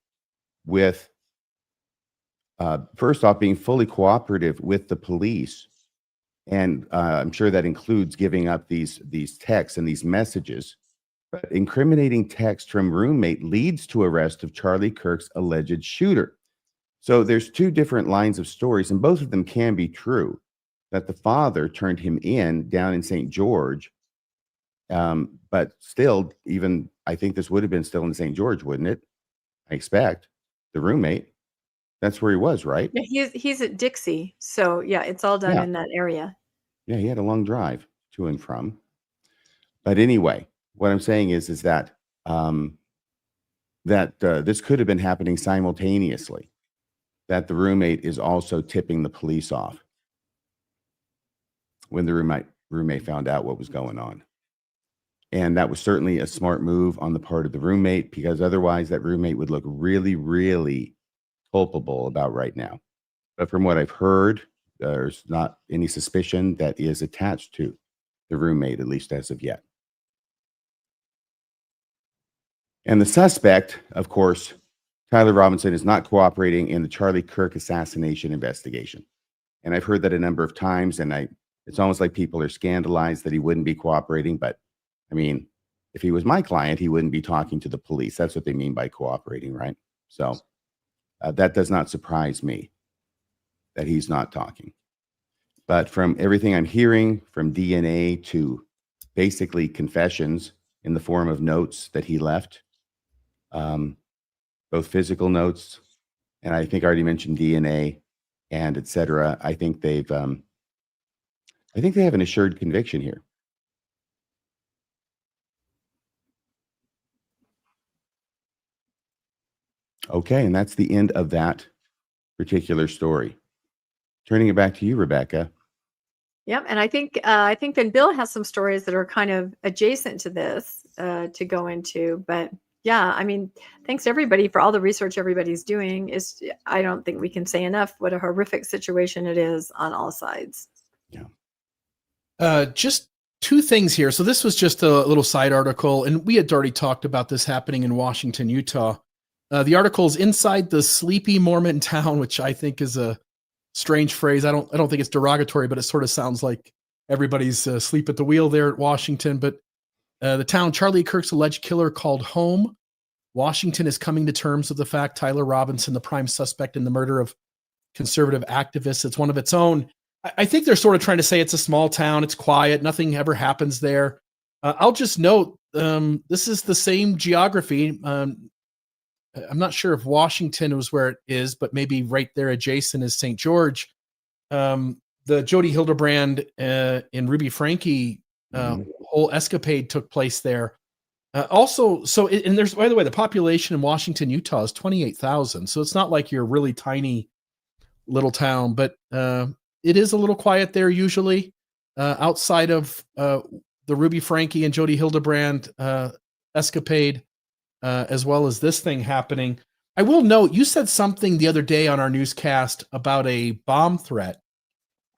with, first off, being fully cooperative with the police. And I'm sure that includes giving up these texts and these messages. But incriminating text from roommate leads to arrest of Charlie Kirk's alleged shooter. So there's two different lines of stories, and both of them can be true, that the father turned him in down in St. George. But still, even I think this would have been still in St. George, wouldn't it? I expect the roommate. That's where he was, right? Yeah, he's at Dixie. So yeah, it's all done in that area. Yeah, he had a long drive to and from. But anyway, what I'm saying is that this could have been happening simultaneously, that the roommate is also tipping the police off when the roommate found out what was going on. And that was certainly a smart move on the part of the roommate, because otherwise that roommate would look really, really culpable about right now. But from what I've heard, there's not any suspicion that is attached to the roommate, at least as of yet. And the suspect, of course, Tyler Robinson, is not cooperating in the Charlie Kirk assassination investigation. And I've heard that a number of times, and it's almost like people are scandalized that he wouldn't be cooperating. But I mean, if he was my client, he wouldn't be talking to the police. That's what they mean by cooperating, right? So that does not surprise me that he's not talking. But from everything I'm hearing, from DNA to basically confessions in the form of notes that he left, both physical notes, and I think I already mentioned DNA and etc. I think they have an assured conviction here. Okay, and that's the end of that particular story. Turning it back to you, Rebecca. Yep, and I think then Bill has some stories that are kind of adjacent to this to go into. But yeah, I mean, thanks to everybody for all the research everybody's doing. I don't think we can say enough what a horrific situation it is on all sides. Yeah. Just two things here. So this was just a little side article, and we had already talked about this happening in Washington, Utah. The article is Inside the Sleepy Mormon Town, which I think is a strange phrase. I don't think it's derogatory, but it sort of sounds like everybody's asleep at the wheel there at Washington. But the town Charlie Kirk's alleged killer called home. Washington is coming to terms with the fact Tyler Robinson, the prime suspect in the murder of conservative activists, it's one of its own. I think they're sort of trying to say it's a small town. It's quiet. Nothing ever happens there. I'll just note this is the same geography. I'm not sure if Washington was where it is, but maybe right there adjacent is St. George. The Jody Hildebrand and Ruby Franke whole escapade took place there. And there's, by the way, the population in Washington, Utah is 28,000. So it's not like you're a really tiny little town, but it is a little quiet there usually outside of the Ruby Franke and Jody Hildebrand escapade, as well as this thing happening. I will note, you said something the other day on our newscast about a bomb threat.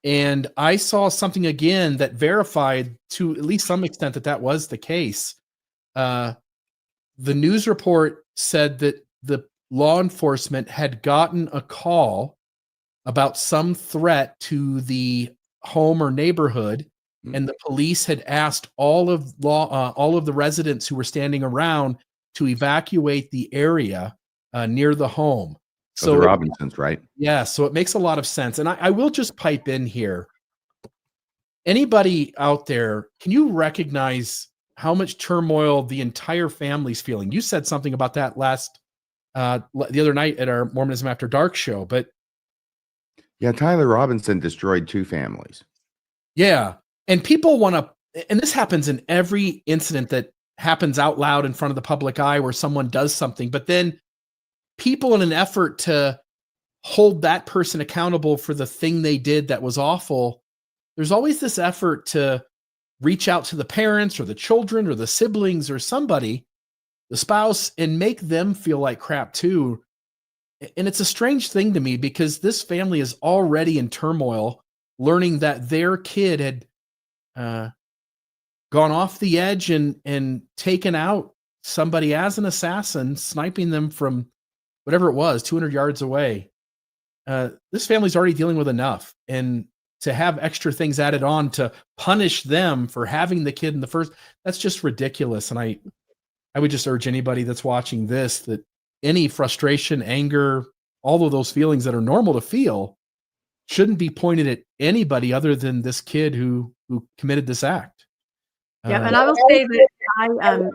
And I saw something again that verified to at least some extent that was the case. The news report said that the law enforcement had gotten a call about some threat to the home or neighborhood, and the police had asked all of the residents who were standing around to evacuate the area near the home. So the Robinsons, right? Yeah, so it makes a lot of sense. And I will just pipe in here. Anybody out there, can you recognize how much turmoil the entire family's feeling? You said something about that the other night at our Mormonism After Dark show, but yeah, Tyler Robinson destroyed 2 families. Yeah, and people want to, and this happens in every incident that happens out loud in front of the public eye where someone does something, but then people, in an effort to hold that person accountable for the thing they did that was awful, there's always this effort to reach out to the parents or the children or the siblings or somebody, the spouse, and make them feel like crap too. And it's a strange thing to me because this family is already in turmoil, learning that their kid had gone off the edge and taken out somebody as an assassin, sniping them from whatever it was, 200 yards away. This family's already dealing with enough. And to have extra things added on to punish them for having the kid in the first, that's just ridiculous. And I would just urge anybody that's watching this, that any frustration, anger, all of those feelings that are normal to feel shouldn't be pointed at anybody other than this kid who committed this act. Yeah, and I will say that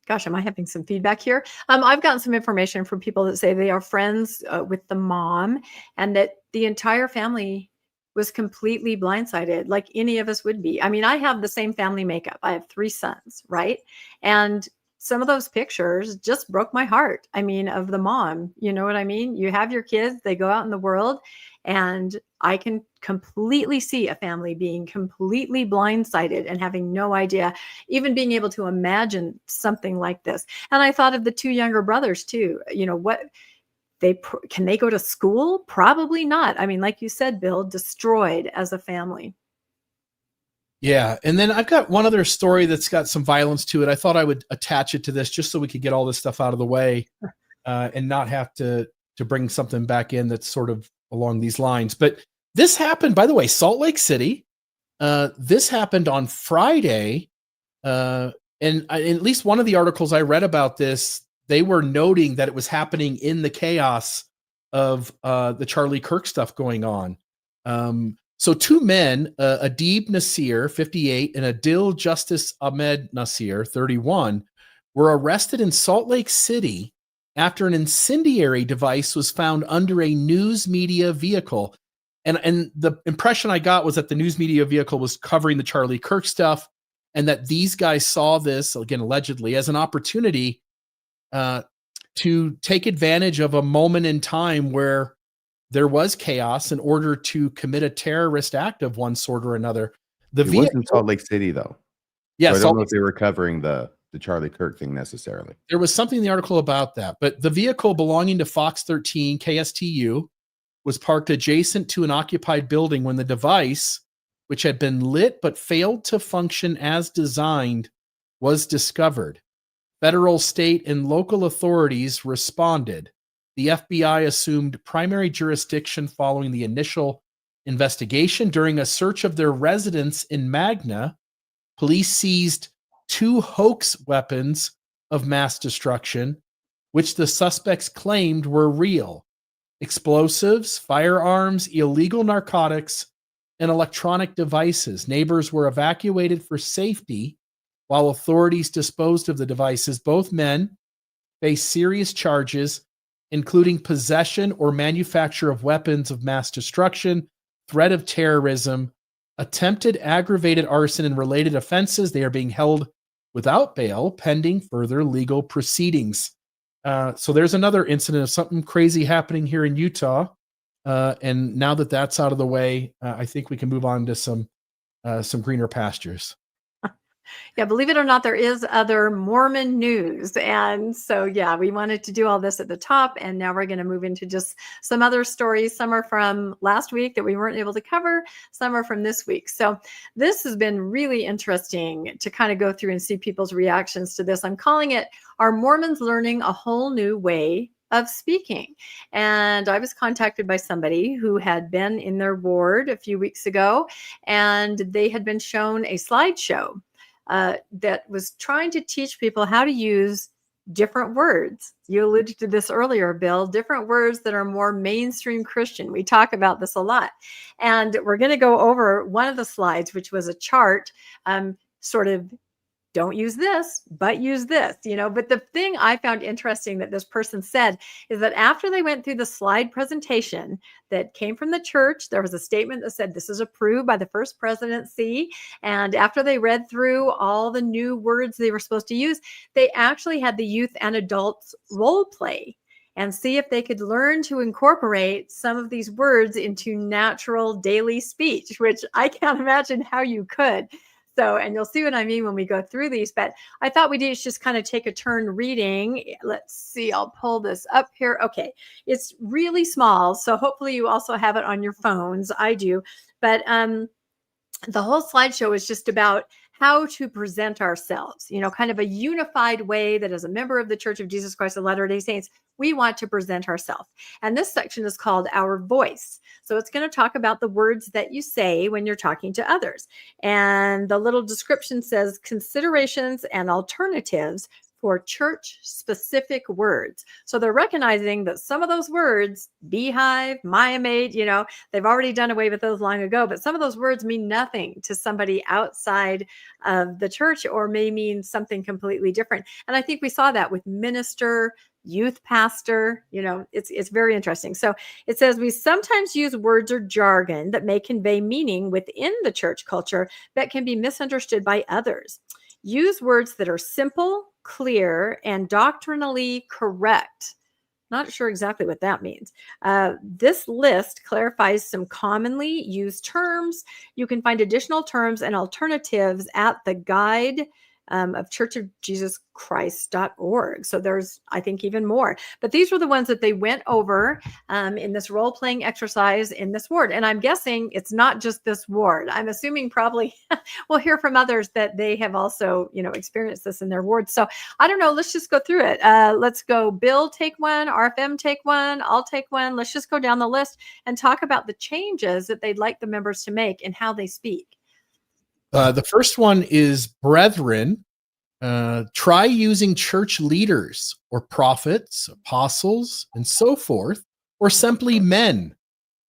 gosh, am I having some feedback here? I've gotten some information from people that say they are friends with the mom, and that the entire family was completely blindsided, like any of us would be. I mean, I have the same family makeup. I have 3 sons, right? And some of those pictures just broke my heart. I mean, of the mom, you know what I mean? You have your kids, they go out in the world, and I can completely see a family being completely blindsided and having no idea, even being able to imagine something like this. And I thought of the 2 younger brothers too. You know, what can they go to school? Probably not. I mean, like you said, Bill, destroyed as a family. Yeah. And then I've got one other story that's got some violence to it. I thought I would attach it to this just so we could get all this stuff out of the way and not have to bring something back in that's sort of along these lines. But this happened, by the way, Salt Lake City. This happened on Friday. And at least one of the articles I read about this, they were noting that it was happening in the chaos of the Charlie Kirk stuff going on. So 2 men, Adib Nasir, 58, and Adil Justice Ahmed Nasir, 31, were arrested in Salt Lake City after an incendiary device was found under a news media vehicle. And the impression I got was that the news media vehicle was covering the Charlie Kirk stuff, and that these guys saw this, again, allegedly, as an opportunity to take advantage of a moment in time where there was chaos in order to commit a terrorist act of one sort or another. It wasn't Salt Lake City, though. Yeah, so I don't know if they were covering the Charlie Kirk thing necessarily. There was something in the article about that, but the vehicle belonging to Fox 13 KSTU was parked adjacent to an occupied building when the device, which had been lit but failed to function as designed, was discovered. Federal, state, and local authorities responded. The FBI assumed primary jurisdiction following the initial investigation. During a search of their residence in Magna, police seized 2 hoax weapons of mass destruction, which the suspects claimed were real: explosives, firearms, illegal narcotics, and electronic devices. Neighbors were evacuated for safety while authorities disposed of the devices. Both men faced serious charges, including possession or manufacture of weapons of mass destruction, threat of terrorism, attempted aggravated arson, and related offenses. They are being held without bail pending further legal proceedings. So there's another incident of something crazy happening here in Utah. And now that that's out of the way, I think we can move on to some greener pastures. Yeah, believe it or not, there is other Mormon news. And so, yeah, we wanted to do all this at the top. And now we're going to move into just some other stories. Some are from last week that we weren't able to cover. Some are from this week. So this has been really interesting to kind of go through and see people's reactions to this. I'm calling it, Are Mormons Learning a Whole New Way of Speaking? And I was contacted by somebody who had been in their ward a few weeks ago, and they had been shown a slideshow that was trying to teach people how to use different words. You alluded to this earlier, Bill, different words that are more mainstream Christian. We talk about this a lot. And we're going to go over one of the slides, which was a chart, sort of, don't use this, but use this, But the thing I found interesting that this person said is that after they went through the slide presentation that came from the church, there was a statement that said, this is approved by the First Presidency. And after they read through all the new words they were supposed to use, they actually had the youth and adults role play and see if they could learn to incorporate some of these words into natural daily speech, which I can't imagine how you could. So, and you'll see what I mean when we go through these, but I thought we'd just kind of take a turn reading. Let's see, I'll pull this up here. Okay, it's really small, so hopefully you also have it on your phones. I do, but the whole slideshow is just about how to present ourselves, kind of a unified way that as a member of the Church of Jesus Christ of Latter-day Saints, we want to present ourselves. And this section is called Our Voice. So it's going to talk about the words that you say when you're talking to others. And the little description says considerations and alternatives for church-specific words. So they're recognizing that some of those words, beehive, Miamate, they've already done away with those long ago, but some of those words mean nothing to somebody outside of the church or may mean something completely different. And I think we saw that with minister, youth pastor, it's very interesting. So it says we sometimes use words or jargon that may convey meaning within the church culture that can be misunderstood by others. Use words that are simple, clear, and doctrinally correct. Not sure exactly what that means. This list clarifies some commonly used terms. You can find additional terms and alternatives at the guide of churchofjesuschrist.org. So there's, I think, even more. But these were the ones that they went over in this role-playing exercise in this ward. And I'm guessing it's not just this ward. I'm assuming probably we'll hear from others that they have also, experienced this in their ward. So I don't know. Let's just go through it. Let's go. Bill, take one. RFM, take one. I'll take one. Let's just go down the list and talk about the changes that they'd like the members to make and how they speak. The first one is brethren. Try using church leaders or prophets, apostles, and so forth, or simply men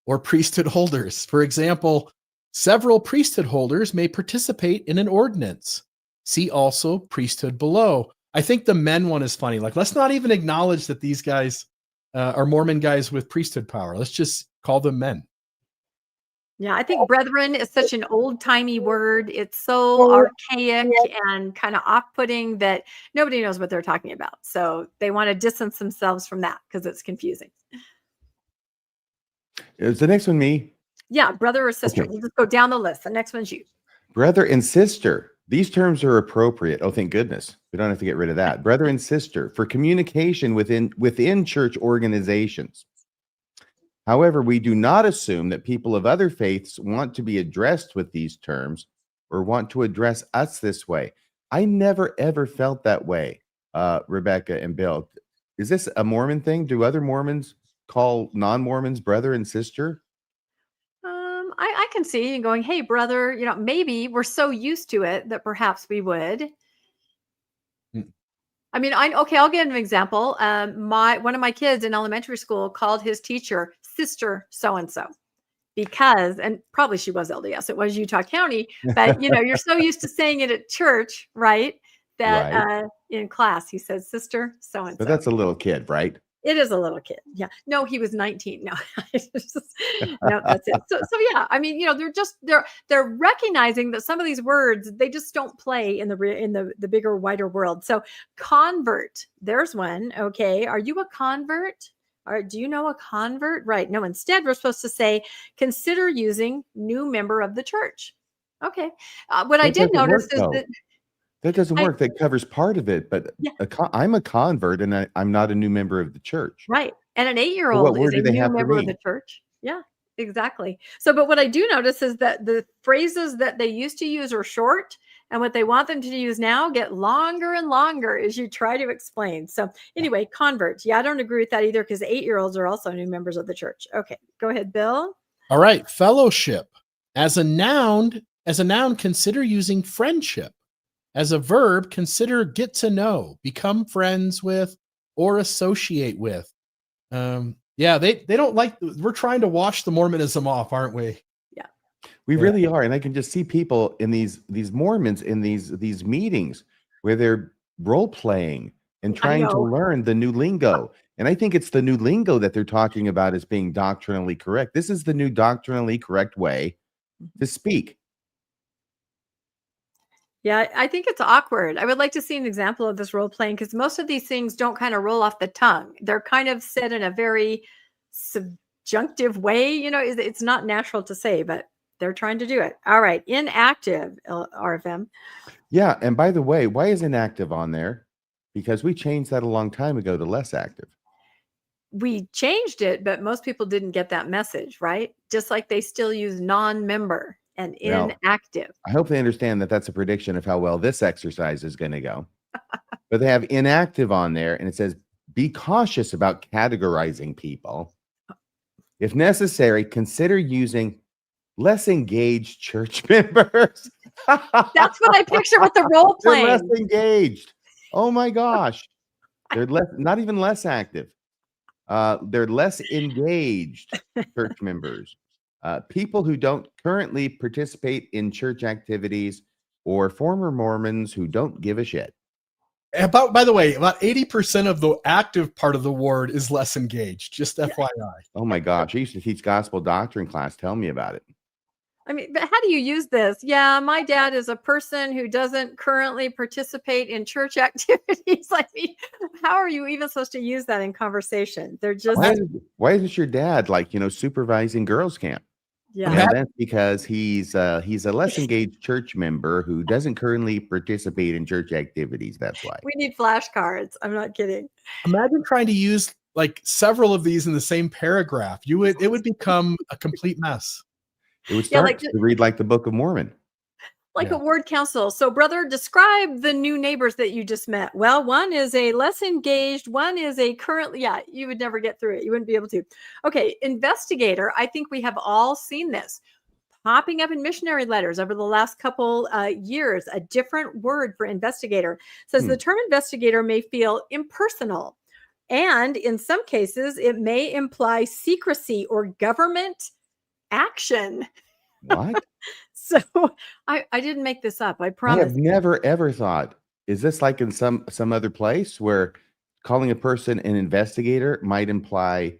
or priesthood holders. For example, several priesthood holders may participate in an ordinance. See also priesthood below. I think the men one is funny. Like, let's not even acknowledge that these guys are Mormon guys with priesthood power. Let's just call them men. Yeah, I think brethren is such an old-timey word. It's so archaic and kind of off-putting that nobody knows what they're talking about. So they want to distance themselves from that because it's confusing. Is the next one me? Yeah, brother or sister. Okay. We'll just go down the list. The next one's you. Brother and sister. These terms are appropriate. Oh, thank goodness. We don't have to get rid of that. Brother and sister for communication within church organizations. However, we do not assume that people of other faiths want to be addressed with these terms or want to address us this way. I never, ever felt that way, Rebecca and Bill. Is this a Mormon thing? Do other Mormons call non-Mormons brother and sister? I can see you going, hey, brother, maybe we're so used to it that perhaps we would. Mm. I mean, okay, I'll give an example. One of my kids in elementary school called his teacher sister so-and-so because, and probably she was LDS, it was Utah County, but you're so used to saying it at church, right? That Right. in class he says sister But so-and-so. that's a little kid, right? It is a little kid. Yeah. No, he was 19. No, no, that's it. So yeah, I mean, they're recognizing that some of these words, they just don't play in the bigger, wider world. So convert, there's one. Okay. Are you a convert? Or do you know a convert? Right. No, instead we're supposed to say, consider using new member of the church. Okay. What I That did doesn't notice work, is though. that That doesn't I, work. That covers part of it, but yeah, I'm a convert and I'm not a new member of the church. right. And an So 8-year-old what is word a do they new have for member of me? the church. Yeah, exactly. So, but what I do notice is that the phrases that they used to use are short, and what they want them to use now get longer and longer as you try to explain. So, anyway, converts. Yeah, I don't agree with that either because 8-year-olds are also new members of the church. Okay, go ahead, Bill. All right, fellowship. As a noun, consider using friendship. As a verb, consider get to know, become friends with, or associate with. Yeah, they don't like. We're trying to wash the Mormonism off, aren't we? Yeah, We Yeah. really are, and I can just see people in these Mormons in these meetings where they're role playing and I trying to know. learn the new lingo. And I think it's the new lingo that they're talking about as being doctrinally correct. This is the new doctrinally correct way to speak. Yeah, I think it's awkward. I would like to see an example of this role playing because most of these things don't kind of roll off the tongue. They're kind of said in a very subjunctive way. It's not natural to say, but they're trying to do it. All right. Inactive, RFM. Yeah, and by the way, why is inactive on there? Because we changed that a long time ago to less active. We changed it, but most people didn't get that message, right? Just like they still use non-member and Well, inactive. I hope they understand that that's a prediction of how well this exercise is going to go. But they have inactive on there, and it says, be cautious about categorizing people. If necessary, consider using less engaged church members. That's what I picture with the role They're less playing. engaged. Oh my gosh. They're not even less active. They're less engaged church members. People who don't currently participate in church activities or former Mormons who don't give a shit. By the way, about 80% of the active part of the word is less engaged. Just FYI. Oh my gosh. I used to teach gospel doctrine class. Tell me about it. I mean, but how do you use this? Yeah, my dad is a person who doesn't currently participate in church activities. I mean, how are you even supposed to use that in conversation? They're just, Why isn't your dad supervising girls camp? yeah. And that's because he's a less engaged church member who doesn't currently participate in church activities. That's why. We need flashcards. I'm not kidding. Imagine trying to use like several of these in the same paragraph. It would become a complete mess. It would start Yeah, to read like the Book of Mormon. like Yeah. a word council. So, brother, describe the new neighbors that you just met. Well, one is a less engaged, one is a currently, yeah, you would never get through it. You wouldn't be able to. Okay, investigator. I think we have all seen this popping up in missionary letters over the last couple years. A different word for investigator says the term investigator may feel impersonal. And in some cases, it may imply secrecy or government action. What? So I didn't make this up. I I promise. have never ever thought, is this like in some other place where calling a person an investigator might imply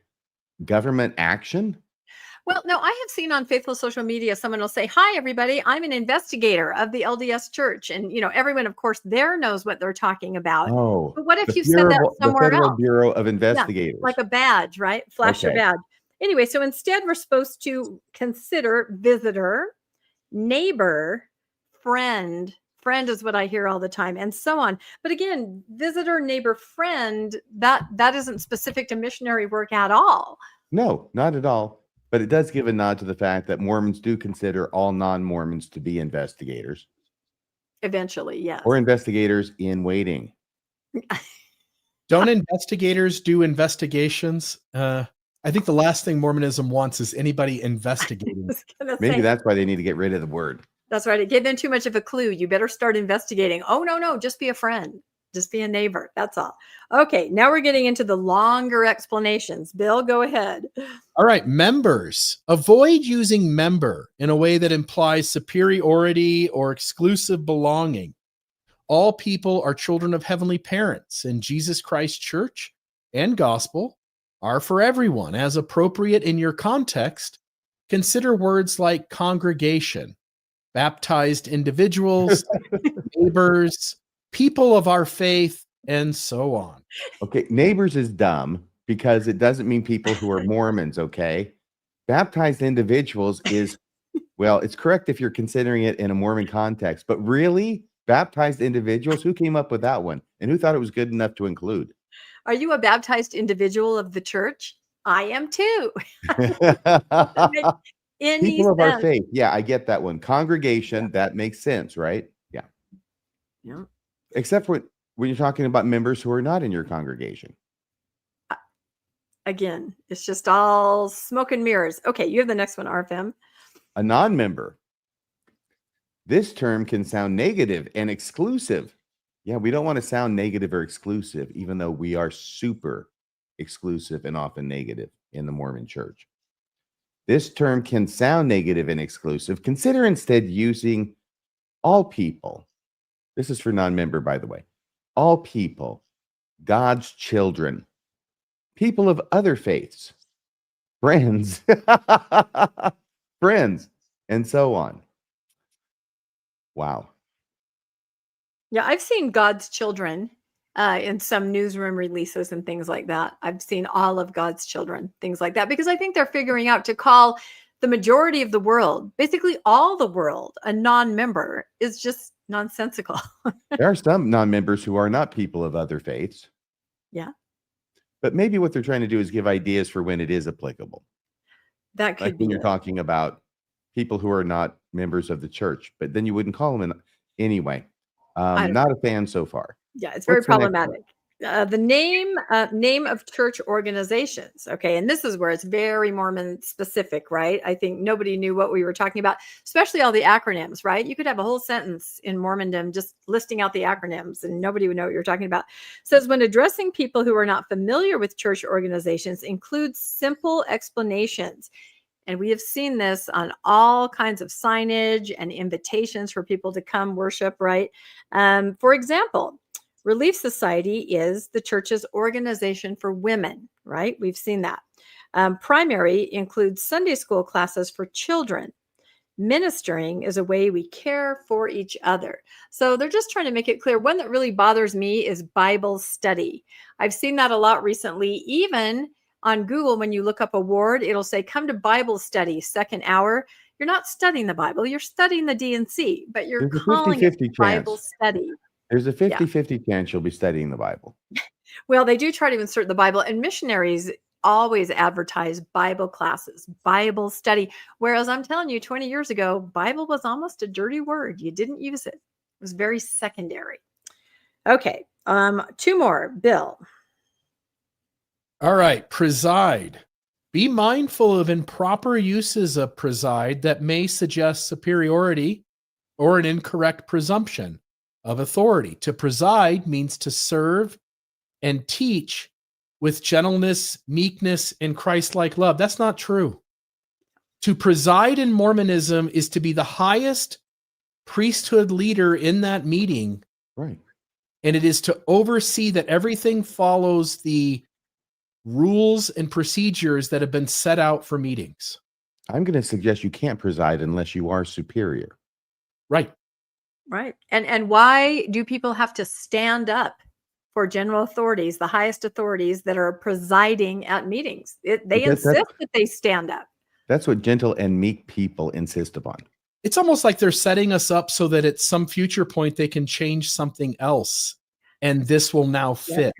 government action? Well, no, I have seen on Faithful Social Media, someone will say, hi, everybody, I'm an investigator of the LDS Church. And, everyone, of course, there knows what they're talking about. Oh, But what if the you said that the somewhere Federal else? Bureau of Yeah, Investigators. like a badge, right? Flash your Okay. badge. Anyway, so instead we're supposed to consider visitor, neighbor, friend. Friend is what I hear all the time, and so on. But again, visitor, neighbor, friend, that isn't specific to missionary work at all. No, not at all. But it does give a nod to the fact that Mormons do consider all non-Mormons to be investigators Eventually, yes. or investigators in waiting. Don't investigators do investigations? I think the last thing Mormonism wants is anybody investigating. Maybe that's why they need to get rid of the word. That's right. It gave them too much of a clue. You better start investigating. Oh, no, just be a friend. Just be a neighbor. That's all. Okay, now we're getting into the longer explanations. Bill, go ahead. All right, members. Avoid using member in a way that implies superiority or exclusive belonging. All people are children of heavenly parents, and Jesus Christ Church and gospel are for everyone. As appropriate in your context, consider words like congregation, baptized individuals, neighbors, people of our faith, and so on. Okay, neighbors is dumb because it doesn't mean people who are Mormons, okay? Baptized individuals is, well, it's correct if you're considering it in a Mormon context, but really, baptized individuals, who came up with that one? And who thought it was good enough to include? Are you a baptized individual of the church? I am too. People of our faith. Yeah, I get that one. Congregation, that makes sense, right? Yeah. Except for when you're talking about members who are not in your congregation. Again, it's just all smoke and mirrors. Okay, you have the next one, RFM. A non-member. This term can sound negative and exclusive. Yeah, we don't want to sound negative or exclusive, even though we are super exclusive and often negative in the Mormon Church. This term can sound negative and exclusive. Consider instead using all people. This is for non-member, by the way. All people, God's children, people of other faiths, friends, friends, and so on. Wow. Yeah, I've seen God's children in some newsroom releases and things like that. I've seen all of God's children, things like that, because I think they're figuring out to call the majority of the world, basically all the world, a non-member is just nonsensical. There are some non-members who are not people of other faiths. Yeah. But maybe what they're trying to do is give ideas for when it is applicable. That could like be when you're talking about people who are not members of the church, but then you wouldn't call them in anyway. Not a fan so far. Yeah, it's very What's the next one? problematic. The name of church organizations. Okay, and this is where it's very Mormon specific, right? I think nobody knew what we were talking about, especially all the acronyms, right? You could have a whole sentence in Mormondom just listing out the acronyms and nobody would know what you're talking about. It says when addressing people who are not familiar with church organizations, include simple explanations. And we have seen this on all kinds of signage and invitations for people to come worship, right? For example, Relief Society is the church's organization for women, right? We've seen that. Primary includes Sunday school classes for children. Ministering is a way we care for each other. So they're just trying to make it clear. One that really bothers me is Bible study. I've seen that a lot recently, even on Google. When you look up a ward, it'll say, come to Bible study, second hour. You're not studying the Bible. You're studying the D&C, but you're calling it Bible study. There's a 50-50 chance you'll be studying the Bible. Well, they do try to insert the Bible, and missionaries always advertise Bible classes, Bible study. Whereas I'm telling you, 20 years ago, Bible was almost a dirty word. You didn't use it. It was very secondary. Okay, two more. Bill. All right, preside. Be mindful of improper uses of preside that may suggest superiority or an incorrect presumption of authority. To preside means to serve and teach with gentleness, meekness, and Christ-like love. That's not true. To preside in Mormonism is to be the highest priesthood leader in that meeting. Right. And it is to oversee that everything follows the rules and procedures that have been set out for meetings. I'm going to suggest you can't preside unless you are superior. Right. Right. And why do people have to stand up for general authorities, the highest authorities that are presiding at meetings? They insist that they stand up. That's what gentle and meek people insist upon. It's almost like they're setting us up so that at some future point they can change something else and this will now fit.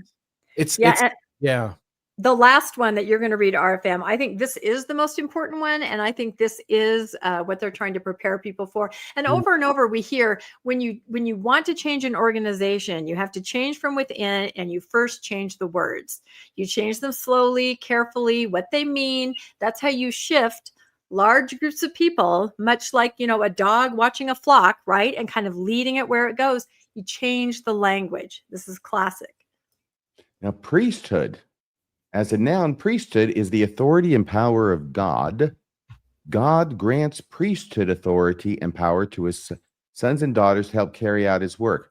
Yeah. the last one that you're going to read, RFM, I think this is the most important one. And I think this is what they're trying to prepare people for. And over we hear when you want to change an organization, you have to change from within, and you first change the words. You change them slowly, carefully, what they mean. That's how you shift large groups of people, much like, a dog watching a flock, right? And kind of leading it where it goes. You change the language. This is classic. Now, priesthood. As a noun, priesthood is the authority and power of God. God grants priesthood authority and power to his sons and daughters to help carry out his work.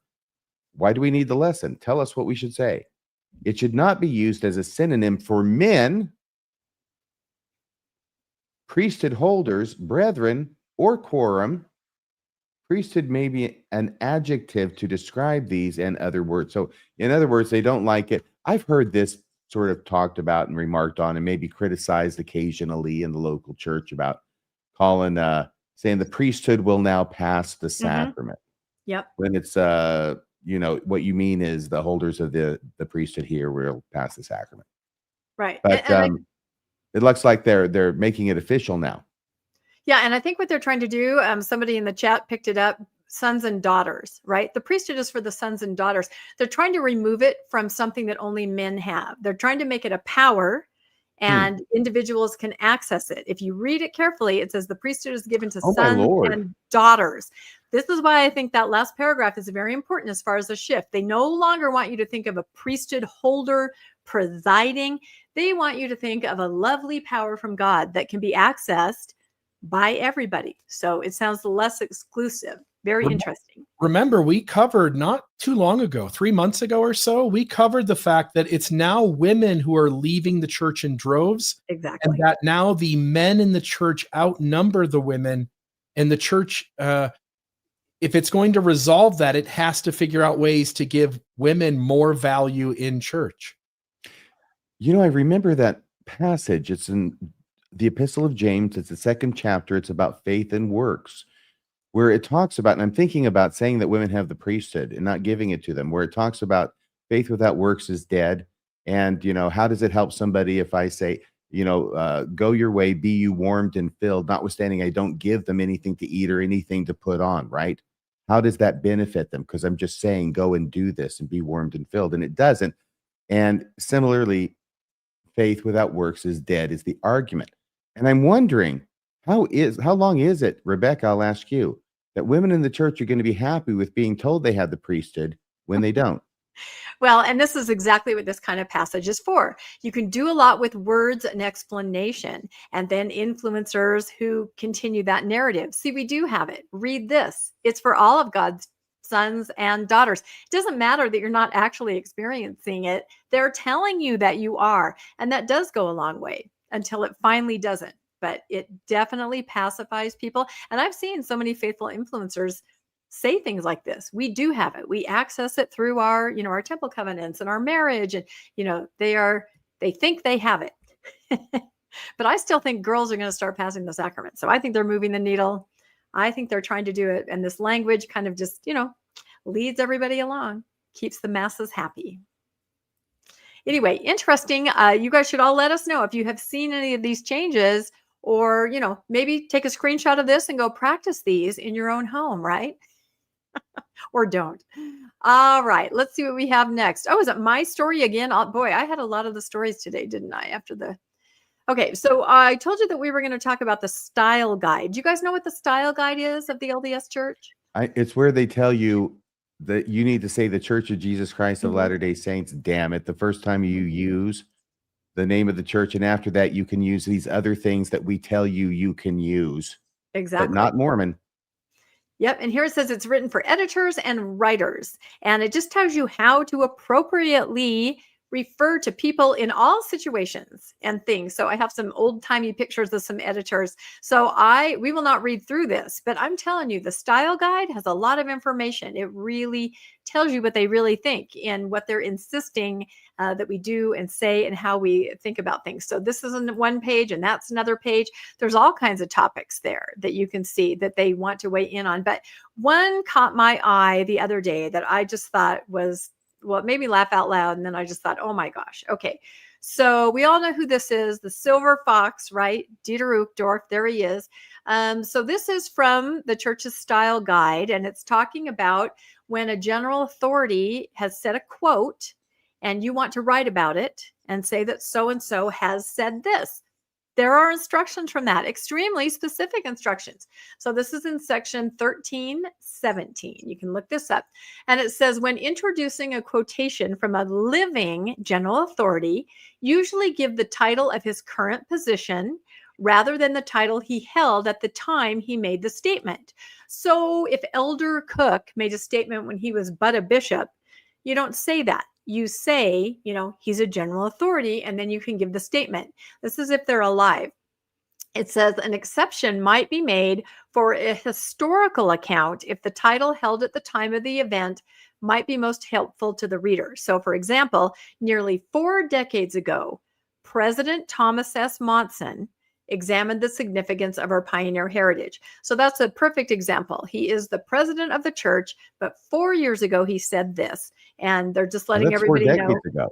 Why do we need the lesson? Tell us what we should say. It should not be used as a synonym for men, priesthood holders, brethren, or quorum. Priesthood may be an adjective to describe these and other words. So, in other words, they don't like it. I've heard this sort of talked about and remarked on and maybe criticized occasionally in the local church about calling, saying the priesthood will now pass the sacrament. Yep. When it's, what you mean is the holders of the priesthood here will pass the sacrament. Right. But it looks like they're making it official now. Yeah. And I think what they're trying to do, somebody in the chat picked it up, sons and daughters, right? The priesthood is for the sons and daughters. They're trying to remove it from something that only men have. They're trying to make it a power, and individuals can access it. If you read it carefully, it says the priesthood is given to sons and daughters. This is why I think that last paragraph is very important as far as the shift. They no longer want you to think of a priesthood holder presiding. They want you to think of a lovely power from God that can be accessed by everybody. So it sounds less exclusive. Very interesting. Remember, we covered not too long ago, 3 months ago or so, we covered the fact that it's now women who are leaving the church in droves. Exactly. And that now the men in the church outnumber the women. And the church, if it's going to resolve that, it has to figure out ways to give women more value in church. I remember that passage. It's in the Epistle of James. It's the 2nd chapter. It's about faith and works, where it talks about, and I'm thinking about saying that women have the priesthood and not giving it to them, where it talks about faith without works is dead. And, how does it help somebody if I say, go your way, be you warmed and filled, notwithstanding I don't give them anything to eat or anything to put on, right? How does that benefit them? Because I'm just saying, go and do this and be warmed and filled. And it doesn't. And similarly, faith without works is dead is the argument. And I'm wondering, how long is it, Rebecca, I'll ask you, that women in the church are going to be happy with being told they have the priesthood when they don't? Well, and this is exactly what this kind of passage is for. You can do a lot with words and explanation, and then influencers who continue that narrative. See, we do have it. Read this. It's for all of God's sons and daughters. It doesn't matter that you're not actually experiencing it. They're telling you that you are. And that does go a long way until it finally doesn't. But it definitely pacifies people. And I've seen so many faithful influencers say things like this. We do have it. We access it through our, our temple covenants and our marriage. And, they think they have it. But I still think girls are going to start passing the sacrament. So I think they're moving the needle. I think they're trying to do it. And this language kind of just, leads everybody along, keeps the masses happy. Anyway, interesting. You guys should all let us know if you have seen any of these changes, or, maybe take a screenshot of this and go practice these in your own home, right? Or don't. All right, let's see what we have next. Oh, is it my story again? Oh, boy, I had a lot of the stories today, didn't I? Okay, so I told you that we were going to talk about the style guide. Do you guys know what the style guide is of the LDS Church? It's where they tell you that you need to say the Church of Jesus Christ of Latter-day Saints, damn it, the first time you use the name of the church, and after that you can use these other things that we tell you can use. Exactly. But not Mormon. Yep. And here it says it's written for editors and writers. And it just tells you how to appropriately refer to people in all situations and things. So I have some old-timey pictures of some editors. So we will not read through this, but I'm telling you, the style guide has a lot of information. It really tells you what they really think and what they're insisting that we do and say and how we think about things. So this is on one page and that's another page. There's all kinds of topics there that you can see that they want to weigh in on. But one caught my eye the other day that I just thought was, well, it made me laugh out loud. And then I just thought, oh my gosh. Okay. So we all know who this is, the silver fox, right? Dieter Uchtdorf, there he is. So this is from the church's style guide, and it's talking about when a general authority has said a quote and you want to write about it and say that so-and-so has said this. There are instructions from that, extremely specific instructions. So this is in section 1317. You can look this up. And it says, when introducing a quotation from a living general authority, usually give the title of his current position rather than the title he held at the time he made the statement. So if Elder Cook made a statement when he was but a bishop, you don't say that. You say, he's a general authority, and then you can give the statement. This is if they're alive. It says an exception might be made for a historical account if the title held at the time of the event might be most helpful to the reader. So, for example, nearly 4 decades ago, President Thomas S. Monson examined the significance of our pioneer heritage. So that's a perfect example. He is the president of the church, but 4 years ago he said this, and they're just letting everybody know. 4 decades ago.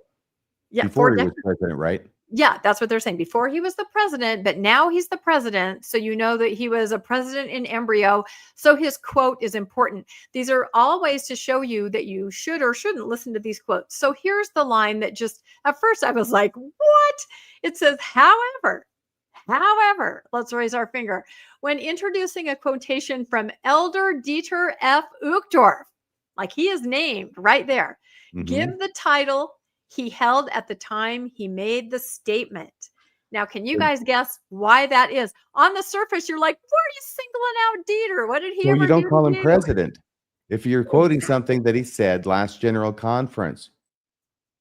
Yeah, before he was president, right? Yeah, that's what they're saying. Before he was the president, but now he's the president. So you know that he was a president in embryo. So his quote is important. These are all ways to show you that you should or shouldn't listen to these quotes. So here's the line that just, at first I was like, what? It says, however, let's raise our finger. When introducing a quotation from Elder Dieter F. Uchtdorf, like he is named right there, give the title he held at the time he made the statement. Now, can you guys guess why that is? On the surface, you're like, why are you singling out Dieter? What did he ever do? You don't call him president if you're quoting something that he said last General Conference.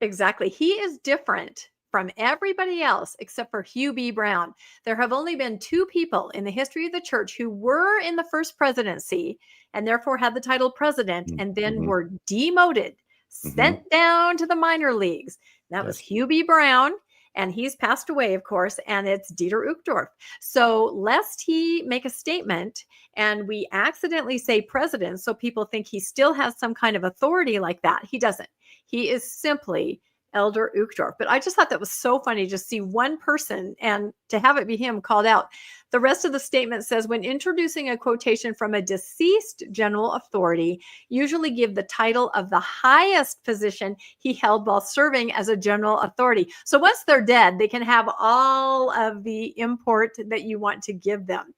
Exactly. He is different from everybody else except for Hugh B. Brown. There have only been 2 people in the history of the church who were in the first presidency and therefore had the title president and then were demoted, sent down to the minor leagues. That was Hugh B. Brown, and he's passed away, of course, and it's Dieter Uchtdorf. So lest he make a statement and we accidentally say president so people think he still has some kind of authority like that, he doesn't. He is simply Elder Uchtdorf. But I just thought that was so funny to see one person and to have it be him called out. The rest of the statement says, when introducing a quotation from a deceased general authority, usually give the title of the highest position he held while serving as a general authority. So once they're dead, they can have all of the import that you want to give them,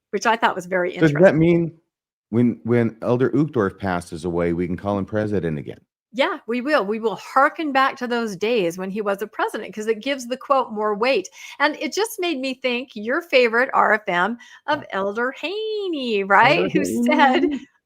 which I thought was very interesting. Does that mean when Elder Uchtdorf passes away, we can call him president again? Yeah, we will. We will hearken back to those days when he was a president because it gives the quote more weight. And it just made me think your favorite RFM of Elder Haney, right? Who said,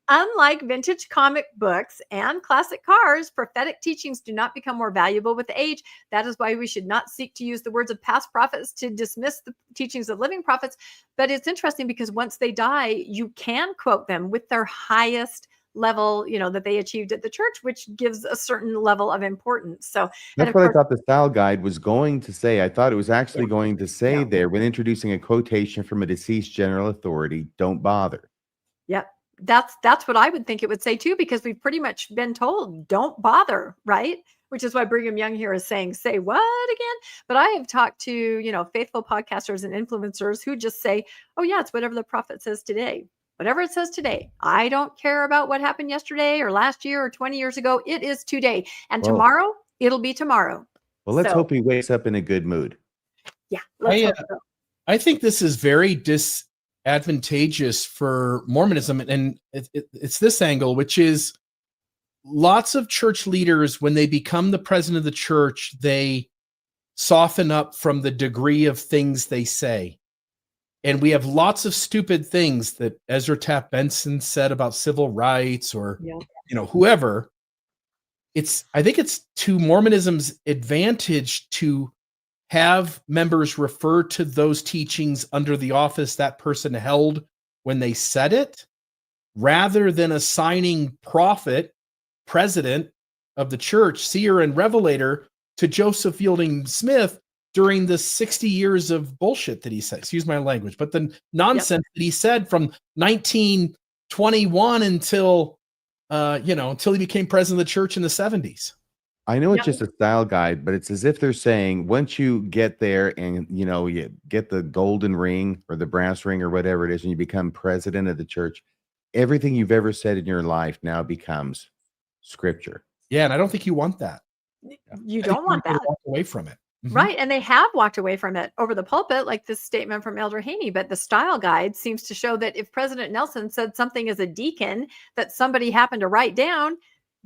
unlike vintage comic books and classic cars, prophetic teachings do not become more valuable with age. That is why we should not seek to use the words of past prophets to dismiss the teachings of living prophets. But it's interesting because once they die, you can quote them with their highest level, that they achieved at the church, which gives a certain level of importance. So that's what I thought the style guide was going to say. I thought it was actually going to say there, when introducing a quotation from a deceased general authority, don't bother. Yep. That's what I would think it would say too, because we've pretty much been told don't bother, right? Which is why Brigham Young here is saying, say what again? But I have talked to, faithful podcasters and influencers who just say, oh yeah, it's whatever the prophet says today. Whatever it says today. I don't care about what happened yesterday or last year or 20 years ago. It is today. And tomorrow, it'll be tomorrow. Well, let's hope he wakes up in a good mood. Yeah. Let's hope so. I think this is very disadvantageous for Mormonism. And it's this angle, which is lots of church leaders, when they become the president of the church, they soften up from the degree of things they say. And we have lots of stupid things that Ezra Taft Benson said about civil rights or, whoever. I think it's to Mormonism's advantage to have members refer to those teachings under the office that person held when they said it, rather than assigning prophet, president of the church, seer and revelator to Joseph Fielding Smith during the 60 years of bullshit that he said, excuse my language, but the nonsense that he said from 1921 until he became president of the church in the 70s. I know it's Yeah. just a style guide, but it's as if they're saying once you get there and you get the golden ring or the brass ring or whatever it is, and you become president of the church, everything you've ever said in your life now becomes scripture. Yeah, and I don't think you want that. You I think don't you want wanna that. walk away from it. Mhm. Right. And they have walked away from it over the pulpit, like this statement from Elder Haney. But the style guide seems to show that if President Nelson said something as a deacon that somebody happened to write down,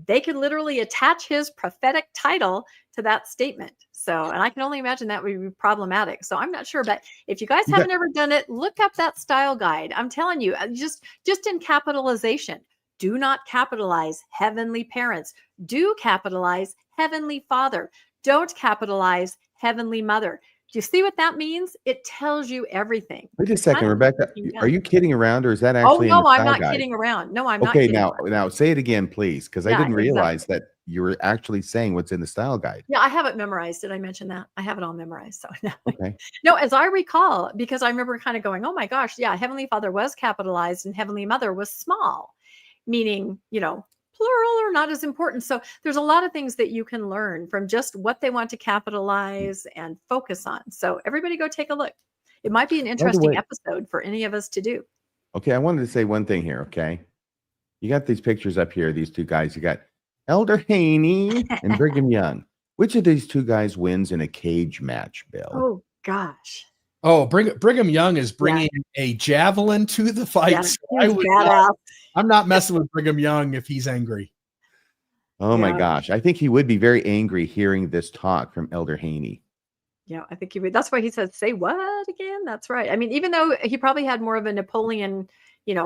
they could literally attach his prophetic title to that statement. So, and I can only imagine that would be problematic. So I'm not sure, but if you guys You got haven't ever done it, look up that style guide. I'm telling you, just in capitalization, do not capitalize heavenly parents. Do capitalize heavenly father. Don't capitalize heavenly mother. Do you see what that means? It tells you everything. wait a It's second, kind of Rebecca. freaking Are dumb. you kidding around, or is that Oh actually in the no, I'm style not guide? kidding around. No, I'm not Okay, kidding now around. say it again, please, because I Yeah, didn't realize exactly. that you were actually saying what's in the style guide. Yeah, I have it memorized. Did I mention that? I have it all memorized. So no. Okay. No, as I recall, because I remember kind of going, oh my gosh, yeah, Heavenly Father was capitalized and Heavenly Mother was small, meaning, plural or not as important. So there's a lot of things that you can learn from just what they want to capitalize and focus on. So everybody go take a look. It might be an By the interesting way, episode for any of us to do. okay, I wanted to say one thing here, okay? You got these pictures up here, these two guys. You got Elder Haney and Brigham Young. Which of these two guys wins in a cage match, Bill? Oh gosh. Oh, Brigham Young is Yeah. bringing a javelin to the fight. Yeah. So He was badass. I'm not messing with Brigham Young if he's angry. Oh my Yeah. gosh. I think he would be very angry hearing this talk from Elder Haney. Yeah, I think he would. That's why he said, "Say what again?" That's right. I mean, even though he probably had more of a Napoleon,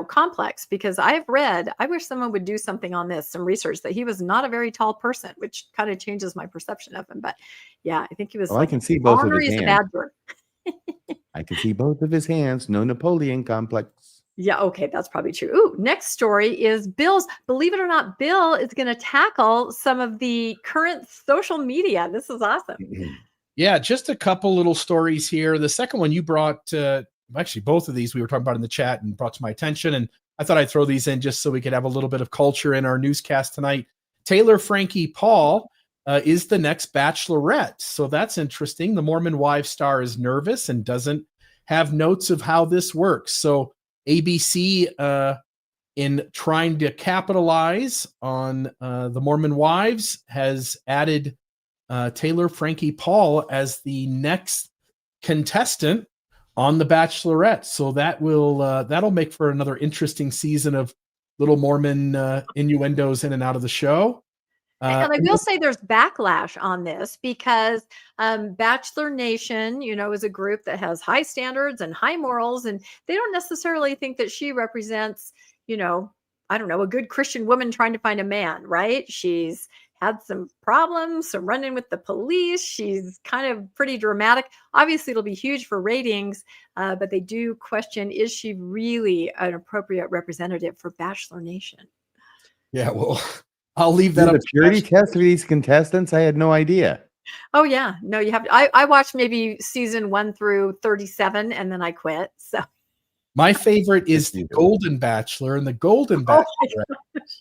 complex, because I've read, I wish someone would do something on this, some research that he was not a very tall person, which kind of changes my perception of him. But yeah, I think he was Well, I like can see both of ornery his as a hands. badger. I can see both of his hands. No Napoleon complex. Yeah, okay, that's probably true. Ooh, next story is Bill's. Believe it or not, Bill is going to tackle some of the current social media. This is awesome. Yeah, just a couple little stories here. The second one you brought, actually, both of these we were talking about in the chat and brought to my attention. And I thought I'd throw these in just so we could have a little bit of culture in our newscast tonight. Taylor Frankie Paul is the next bachelorette. So that's interesting. The Mormon Wives star is nervous and doesn't have notes of how this works. So ABC, in trying to capitalize on the Mormon Wives, has added Taylor Frankie Paul as the next contestant on The Bachelorette. So that'll make for another interesting season of little Mormon innuendos in and out of the show. And I will say there's backlash on this because Bachelor Nation, is a group that has high standards and high morals, and they don't necessarily think that she represents, I don't know, a good Christian woman trying to find a man, right? She's had some problems, some run-in with the police. She's kind of pretty dramatic. Obviously, it'll be huge for ratings, but they do question, is she really an appropriate representative for Bachelor Nation? Yeah, well, I'll leave that The up. purity test for these contestants, I had no idea. Oh yeah, no, you have. I watched maybe season 1 through 37, and then I quit. So my favorite is the Golden Bachelor and the Golden Bachelor,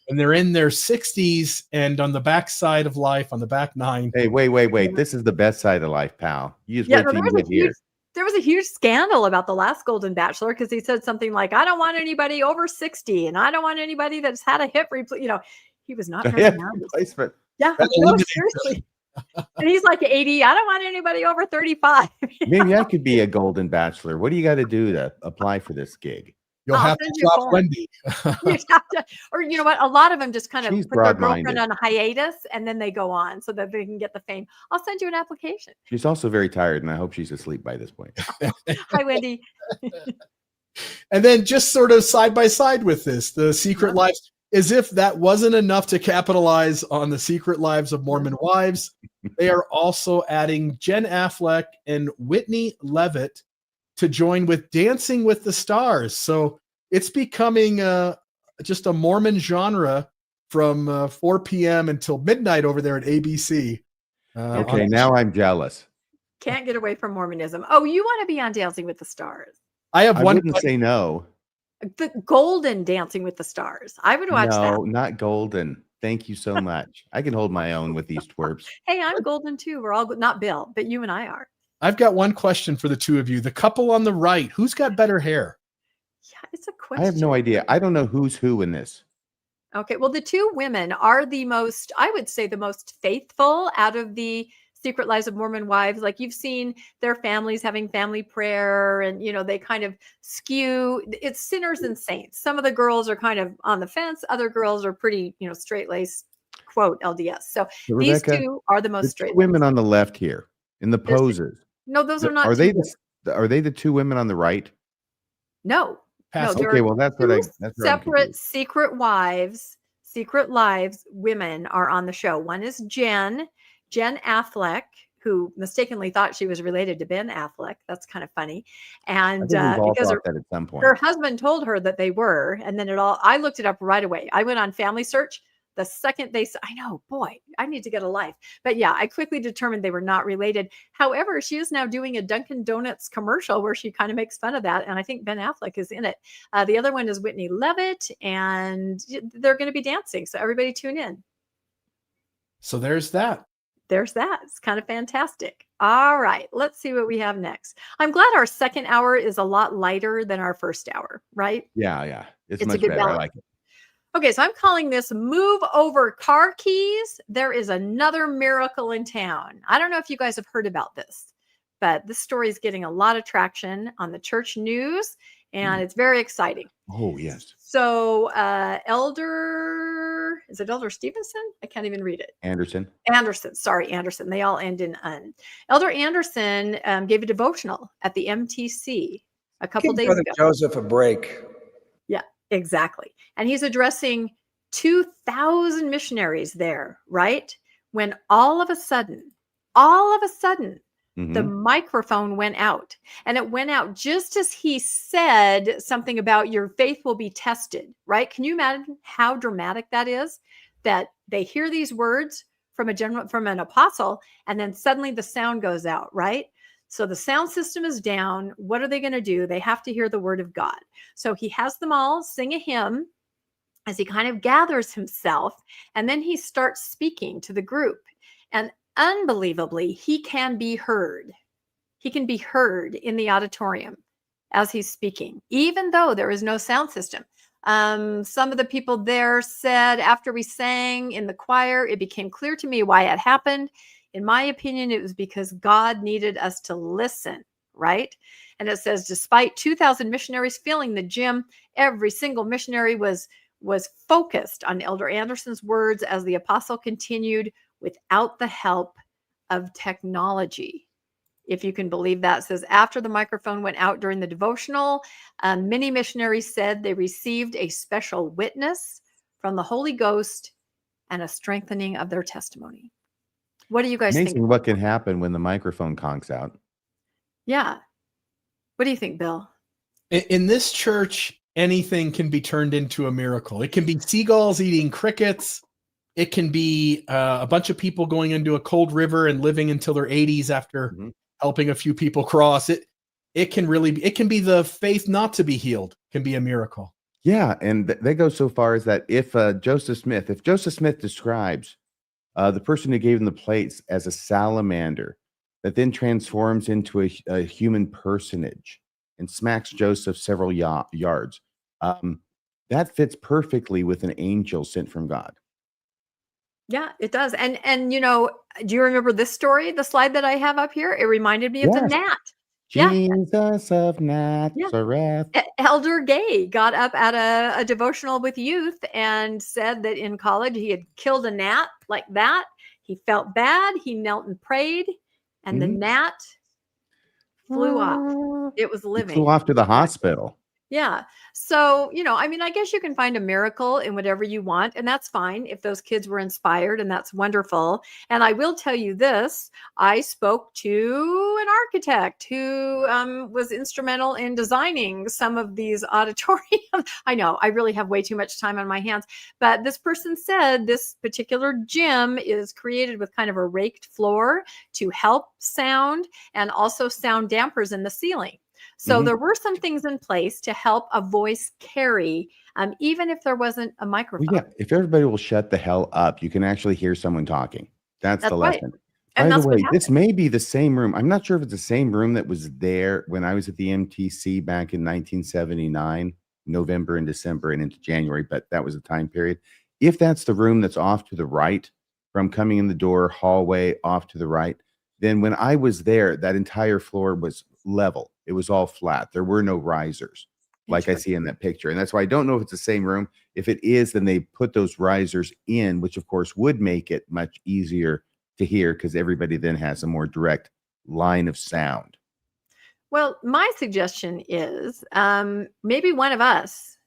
and they're in their 60s and on the back side of life, on the back nine. Hey, wait. This is the best side of life, pal. You just wait till you get here. There was a huge scandal about the last Golden Bachelor because he said something like, "I don't want anybody over 60, and I don't want anybody that's had a hip replacement." He was not very nice. Yeah, no, seriously. And he's like 80. I don't want anybody over 35. Maybe I could be a Golden Bachelor. What do you got to do to apply for this gig? You'll have to drop Wendy. Or you know what? A lot of them just kind of She's put their girlfriend on hiatus and then they go on so that they can get the fame. I'll send you an application. She's also very tired, and I hope she's asleep by this point. Hi, Wendy. And then just sort of side by side with this, the Secret Lives, as if that wasn't enough to capitalize on the Secret Lives of Mormon Wives, they are also adding Jen Affleck and Whitney Levitt to join with Dancing with the Stars. So it's becoming just a Mormon genre from 4 p.m. until midnight over there at ABC. Okay, now I'm jealous. Can't get away from Mormonism. Oh, you want to be on Dancing with the Stars? I wouldn't say no. The Golden Dancing with the Stars. I would watch that. No, not Golden. Thank you so much. I can hold my own with these twerps. Hey, I'm golden too. We're all not Bill, but you and I are. I've got one question for the two of you. The couple on the right, who's got better hair? Yeah, it's a question. I have no idea. I don't know who's who in this. Okay, well, the two women are the most, I would say, the most faithful out of the Secret Lives of Mormon Wives. Like, you've seen their families having family prayer, and they kind of skew. It's sinners and saints. Some of the girls are kind of on the fence. Other girls are pretty, straight-laced, quote, LDS. So these Rebecca, two are the the most two straight. women on the left here in the There's- poses. No, those are not. Are they two are they the two women on the right? No, Pass. there Okay, are well that's two what that's where I'm separate confused. secret lives women are on the show. One is Jen Affleck, who mistakenly thought she was related to Ben Affleck. That's kind of funny. I And think we've all because thought that at some point. her husband told her that they were, and then I looked it up right away. I went on Family Search. The second I know, boy, I need to get a life. But yeah, I quickly determined they were not related. However, she is now doing a Dunkin' Donuts commercial where she kind of makes fun of that. And I think Ben Affleck is in it. The other one is Whitney Levitt, and they're going to be dancing. So everybody tune in. So there's that. There's that. It's kind of fantastic. All right, let's see what we have next. I'm glad our second hour is a lot lighter than our first hour, right? Yeah. It's a much good better. I balance. like it. Okay, so I'm calling this Move Over Car Keys. There is another miracle in town. I don't know if you guys have heard about this, but this story is getting a lot of traction on the church news, and it's very exciting. Oh, yes. So Elder Stevenson? I can't even read it. Anderson. Sorry, Anderson. They all end in un. Elder Anderson gave a devotional at the MTC a couple days Brother ago. Joseph a break. Yeah, exactly. And he's addressing 2,000 missionaries there, right? When all of a sudden, the microphone went out. And it went out just as he said something about your faith will be tested, right? Can you imagine how dramatic that is? That they hear these words from an apostle, and then suddenly the sound goes out, right? So the sound system is down. What are they going to do? They have to hear the word of God. So he has them all sing a hymn as he kind of gathers himself, and then he starts speaking to the group. And unbelievably, he can be heard. He can be heard in the auditorium as he's speaking, even though there is no sound system. Some of the people there said after we sang in the choir, it became clear to me why it happened. In my opinion, it was because God needed us to listen, right? And it says, despite 2,000 missionaries filling the gym, every single missionary was focused on Elder Anderson's words as the apostle continued without the help of technology. If you can believe that. It says, after the microphone went out during the devotional, many missionaries said they received a special witness from the Holy Ghost and a strengthening of their testimony. What do you guys think? Amazing what can happen when the microphone conks out. Yeah. What do you think, Bill? In this church, anything can be turned into a miracle. It can be seagulls eating crickets. It can be a bunch of people going into a cold river and living until their 80s after helping a few people cross. It can be the faith not to be healed can be a miracle. Yeah, and they go so far as that if Joseph Smith describes the person who gave him the plates as a salamander that then transforms into a human personage and smacks Joseph several yards, that fits perfectly with an angel sent from God. Yeah, it does. And do you remember this story, the slide that I have up here? It reminded me of the gnat. Jesus of Nazareth. Yeah. Elder Gay got up at a devotional with youth and said that in college he had killed a gnat like that. He felt bad. He knelt and prayed, and the gnat flew off. It was living. He flew off to the hospital. Yeah. So, I guess you can find a miracle in whatever you want, and that's fine if those kids were inspired, and that's wonderful. And I will tell you this, I spoke to an architect who was instrumental in designing some of these auditoriums. I know, I really have way too much time on my hands, but this person said this particular gym is created with kind of a raked floor to help sound, and also sound dampers in the ceiling. So Mhm. there were some things in place to help a voice carry, even if there wasn't a Well, microphone. yeah, if everybody will shut the hell up, you can actually hear someone talking. That's the That's right. lesson. And By the that's what way, this happened. may be the same room. I'm not sure if it's the same room that was there when I was at the MTC back in 1979, November and December and into January, but that was a time period. If that's the room that's off to the right from coming in the door, hallway off to the right, then when I was there, that entire floor was level. It was all flat. There were no risers like I see in that picture. And that's why I don't know if it's the same room. If it is, then they put those risers in, which of course would make it much easier to hear because everybody then has a more direct line of sound. Well, my suggestion is maybe one of us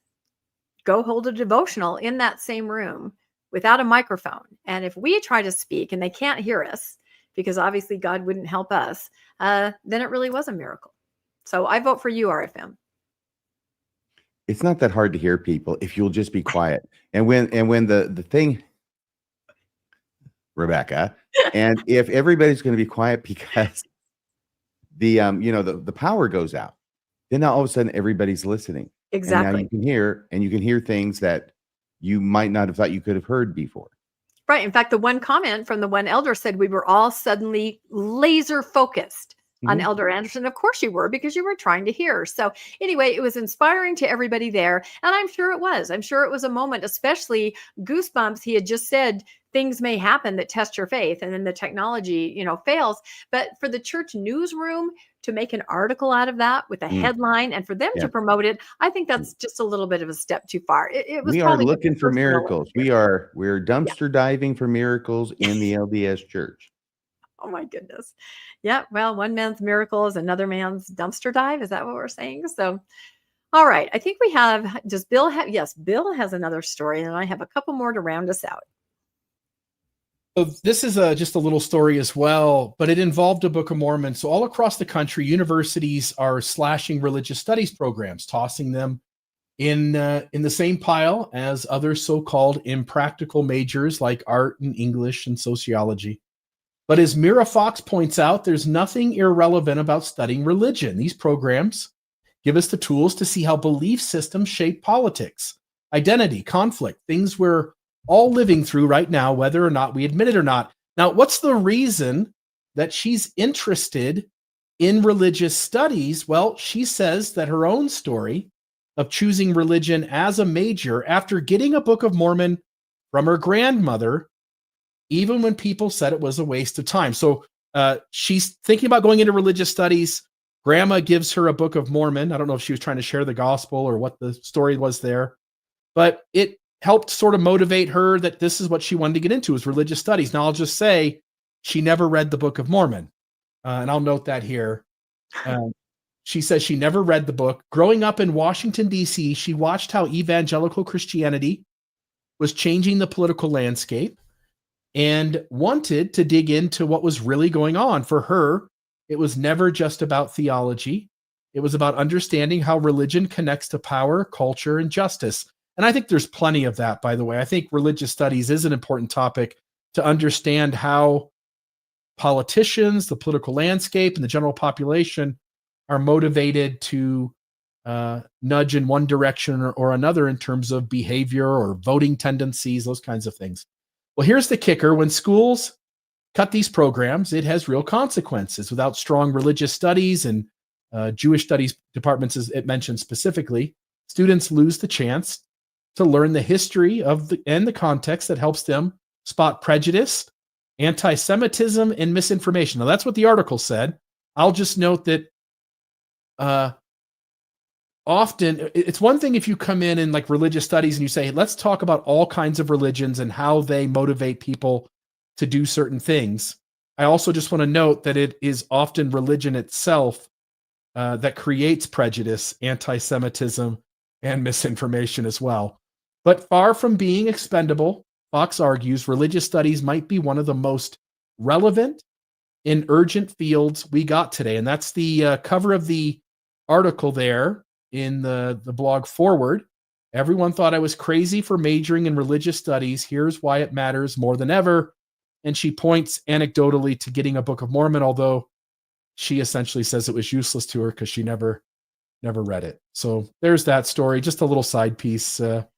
go hold a devotional in that same room without a microphone. And if we try to speak and they can't hear us, because obviously God wouldn't help us, then it really was a miracle. So I vote for you, RFM. It's not that hard to hear people if you'll just be quiet. And when the thing, Rebecca, and if everybody's going to be quiet because the the power goes out, then now all of a sudden everybody's listening. And now Exactly. you can hear things that you might not have thought you could have heard before. Right. In fact, the one comment from the one elder said we were all suddenly laser focused on Mhm. Elder Anderson. Of course you were, because you were trying to hear. So anyway, it was inspiring to everybody there. And I'm sure it was. I'm sure it was a moment, especially goosebumps. He had just said things may happen that test your faith, and then the technology, fails. But for the church newsroom to make an article out of that with a Mm, headline and for them yeah. to promote it, I think Mm. that's just a little bit of a step too far. It was We are probably just a looking for personal miracles. experience. We're Yeah. dumpster diving for miracles in the LDS Church. Oh my goodness. Yeah. Well, one man's miracle is another man's dumpster dive. Is that what we're saying? So, all right. I think we have, does Bill have, yes, Bill has another story, and I have a couple more to round us out. So this is just a little story as well, but it involved a Book of Mormon. So all across the country, universities are slashing religious studies programs, tossing them in the same pile as other so-called impractical majors like art and English and sociology. But as Mira Fox points out, there's nothing irrelevant about studying religion. These programs give us the tools to see how belief systems shape politics, identity, conflict, things we're all living through right now, whether or not we admit it or not. Now, what's the reason that she's interested in religious studies? Well, she says that her own story of choosing religion as a major after getting a Book of Mormon from her grandmother, even when people said it was a waste of time. So she's thinking about going into religious studies. Grandma gives her a Book of Mormon. I don't know if she was trying to share the gospel or what the story was there, but it helped sort of motivate her that this is what she wanted to get into, is religious studies. Now, I'll just say she never read the Book of Mormon, and I'll note that here. She says she never read the book. Growing up in Washington, D.C., she watched how evangelical Christianity was changing the political landscape and wanted to dig into what was really going on. For her, it was never just about theology. It was about understanding how religion connects to power, culture, and justice. And I think there's plenty of that, by the way. I think religious studies is an important topic to understand how politicians, the political landscape, and the general population are motivated to nudge in one direction or another in terms of behavior or voting tendencies, those kinds of things. Well, here's the kicker. When schools cut these programs, it has real consequences. Without strong religious studies and Jewish studies departments, as it mentioned specifically, students lose the chance to learn the history of and the context that helps them spot prejudice, anti-Semitism, and misinformation. Now, that's what the article said. I'll just note that often it's one thing if you come in like religious studies and you say, let's talk about all kinds of religions and how they motivate people to do certain things. I also just want to note that it is often religion itself that creates prejudice, anti-Semitism, and misinformation as well. But far from being expendable, Fox argues religious studies might be one of the most relevant and urgent fields we got today. And that's the cover of the article there in the blog forward. Everyone thought I was crazy for majoring in religious studies. Here's why it matters more than ever. And she points anecdotally to getting a Book of Mormon, although she essentially says it was useless to her because she never never read it. So there's that story. Just a little side piece for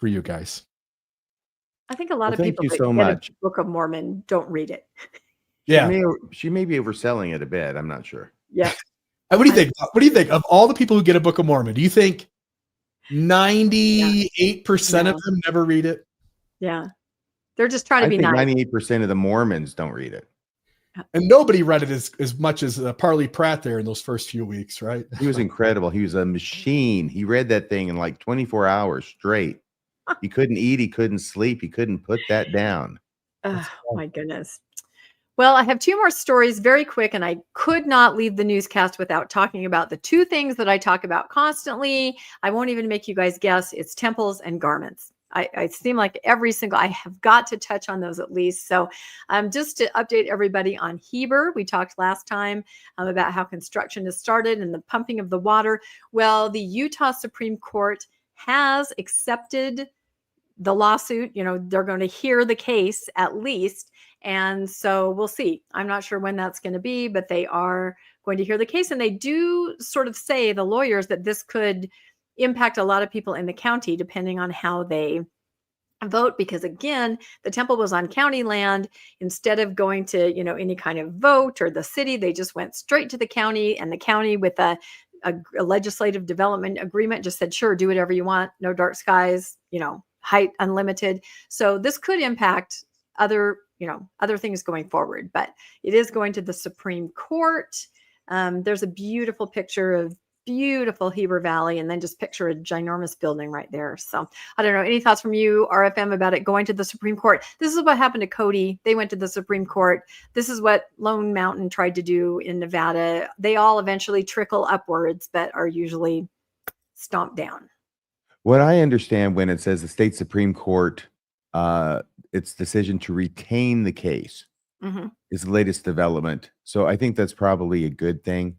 you guys. I think a lot Well, of thank people you that so get a much. Book of Mormon don't read it. Yeah. She may be overselling it a bit. I'm not sure. Yeah. What do you think? What do you think of all the people who get a Book of Mormon? Do you think 98% of them never read it? Yeah. They're just trying to I be think nice. 98% of the Mormons don't read it. And nobody read it as much as Parley Pratt there in those first few weeks, right? He was incredible. He was a machine. He read that thing in like 24 hours straight. He couldn't eat. He couldn't sleep. He couldn't put that down. Oh, my goodness. Well, I have two more stories very quick, and I could not leave the newscast without talking about the two things that I talk about constantly. I won't even make you guys guess. It's temples and garments. I seem like I have got to touch on those at least. So just to update everybody on Heber, we talked last time about how construction has started and the pumping of the water. Well, the Utah Supreme Court has accepted the lawsuit. They're going to hear the case at least. And so we'll see. I'm not sure when that's going to be, but they are going to hear the case. And they do sort of say, the lawyers, that this could impact a lot of people in the county, depending on how they vote, because again, the temple was on county land. Instead of going to, any kind of vote or the city, they just went straight to the county, and the county with a legislative development agreement just said, sure, do whatever you want. No dark skies, height unlimited. So this could impact other things going forward, but it is going to the Supreme Court. There's a beautiful picture of beautiful Heber Valley, and then just picture a ginormous building right there. So I don't know, any thoughts from you, RFM, about it going to the Supreme Court? This is what happened to Cody. They went to the Supreme Court. This is what Lone Mountain tried to do in Nevada. They all eventually trickle upwards, but are usually stomped down. What I understand when it says the state Supreme Court, its decision to retain the case is the latest development. So I think that's probably a good thing,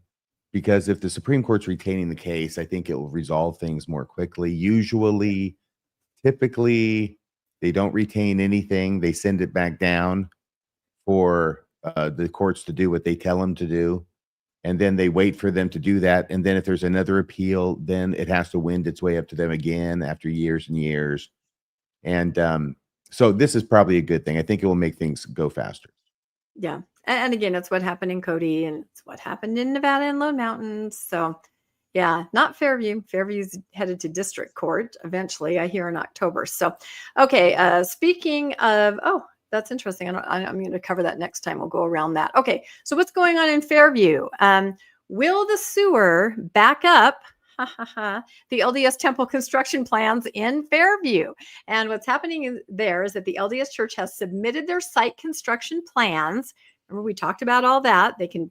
because if the Supreme Court's retaining the case, I think it will resolve things more quickly. Typically, they don't retain anything. They send it back down for the courts to do what they tell them to do. And then they wait for them to do that. And then if there's another appeal, then it has to wend its way up to them again after years and years. And so this is probably a good thing. I think it will make things go faster. Yeah. And again, it's what happened in Cody, and it's what happened in Nevada and Lone Mountain. So yeah, not Fairview. Fairview's headed to district court eventually, I hear, in October. So, okay. Speaking of, that's interesting. I'm going to cover that next time. We'll go around that. Okay. So what's going on in Fairview? Will the sewer back up the LDS temple construction plans in Fairview? And what's happening there is that the LDS Church has submitted their site construction plans. Remember, we talked about all that. They can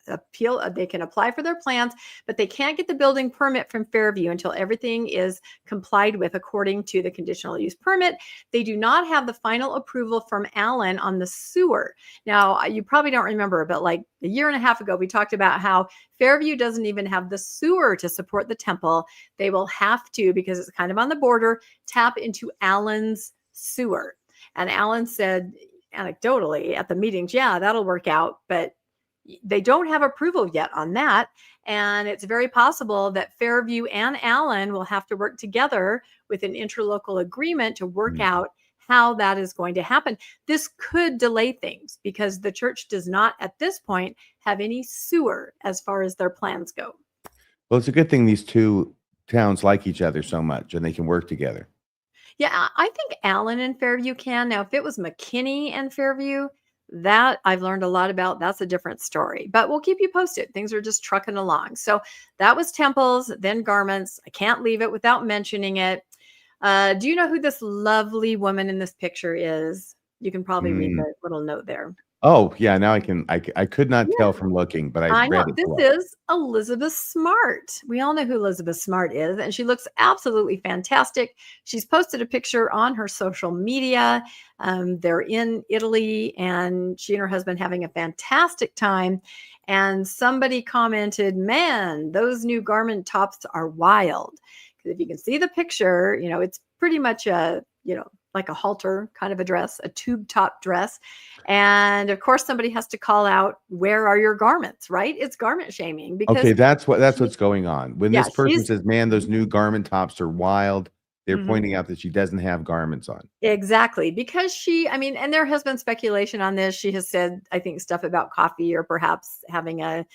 appeal, they can apply for their plans, but they can't get the building permit from Fairview until everything is complied with according to the conditional use permit. They do not have the final approval from Allen on the sewer. Now, you probably don't remember, but like a year and a half ago, we talked about how Fairview doesn't even have the sewer to support the temple. They will have to, because it's kind of on the border, tap into Allen's sewer. And Allen said anecdotally at the meetings, yeah, that'll work out, but they don't have approval yet on that. And it's very possible that Fairview and Allen will have to work together with an interlocal agreement to work out how that is going to happen. This could delay things because the church does not at this point have any sewer as far as their plans go. Well, it's a good thing these two towns like each other so much and they can work together. Yeah, I think Allen and Fairview can. Now, if it was McKinney and Fairview, that I've learned a lot about. That's a different story, but we'll keep you posted. Things are just trucking along. So that was temples, then garments. I can't leave it without mentioning it. Do you know who this lovely woman in this picture is? You can probably read the little note there. Oh, yeah. Now I can. I could not tell from looking, but I read it. This is Elizabeth Smart. We all know who Elizabeth Smart is, and she looks absolutely fantastic. She's posted a picture on her social media. They're in Italy, and she and her husband having a fantastic time. And somebody commented, "Man, those new garment tops are wild." Because if you can see the picture, it's pretty much a like a halter kind of a dress, a tube top dress. And of course, somebody has to call out, where are your garments, right? It's garment shaming because Okay, that's what's going on. When yeah, this person she's says, "Man, those new garment tops are wild," they're Mhm. pointing out that she doesn't have garments on. Exactly, because I mean, and there has been speculation on this. She has said, I think, stuff about coffee or perhaps having a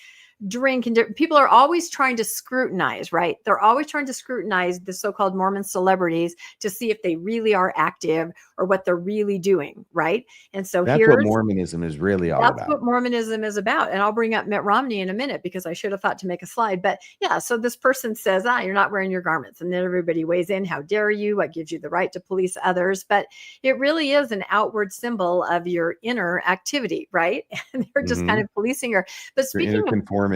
drink, and people are always trying to scrutinize, right? They're always trying to scrutinize the so-called Mormon celebrities to see if they really are active or what they're really doing, right? And so That's what Mormonism is really all that's about. what Mormonism is about. And I'll bring up Mitt Romney in a minute because I should have thought to make a slide. But yeah, so this person says, you're not wearing your garments. And then everybody weighs in. How dare you? What gives you the right to police others? But it really is an outward symbol of your inner activity, right? And they're just kind of policing her. But For inner conformity.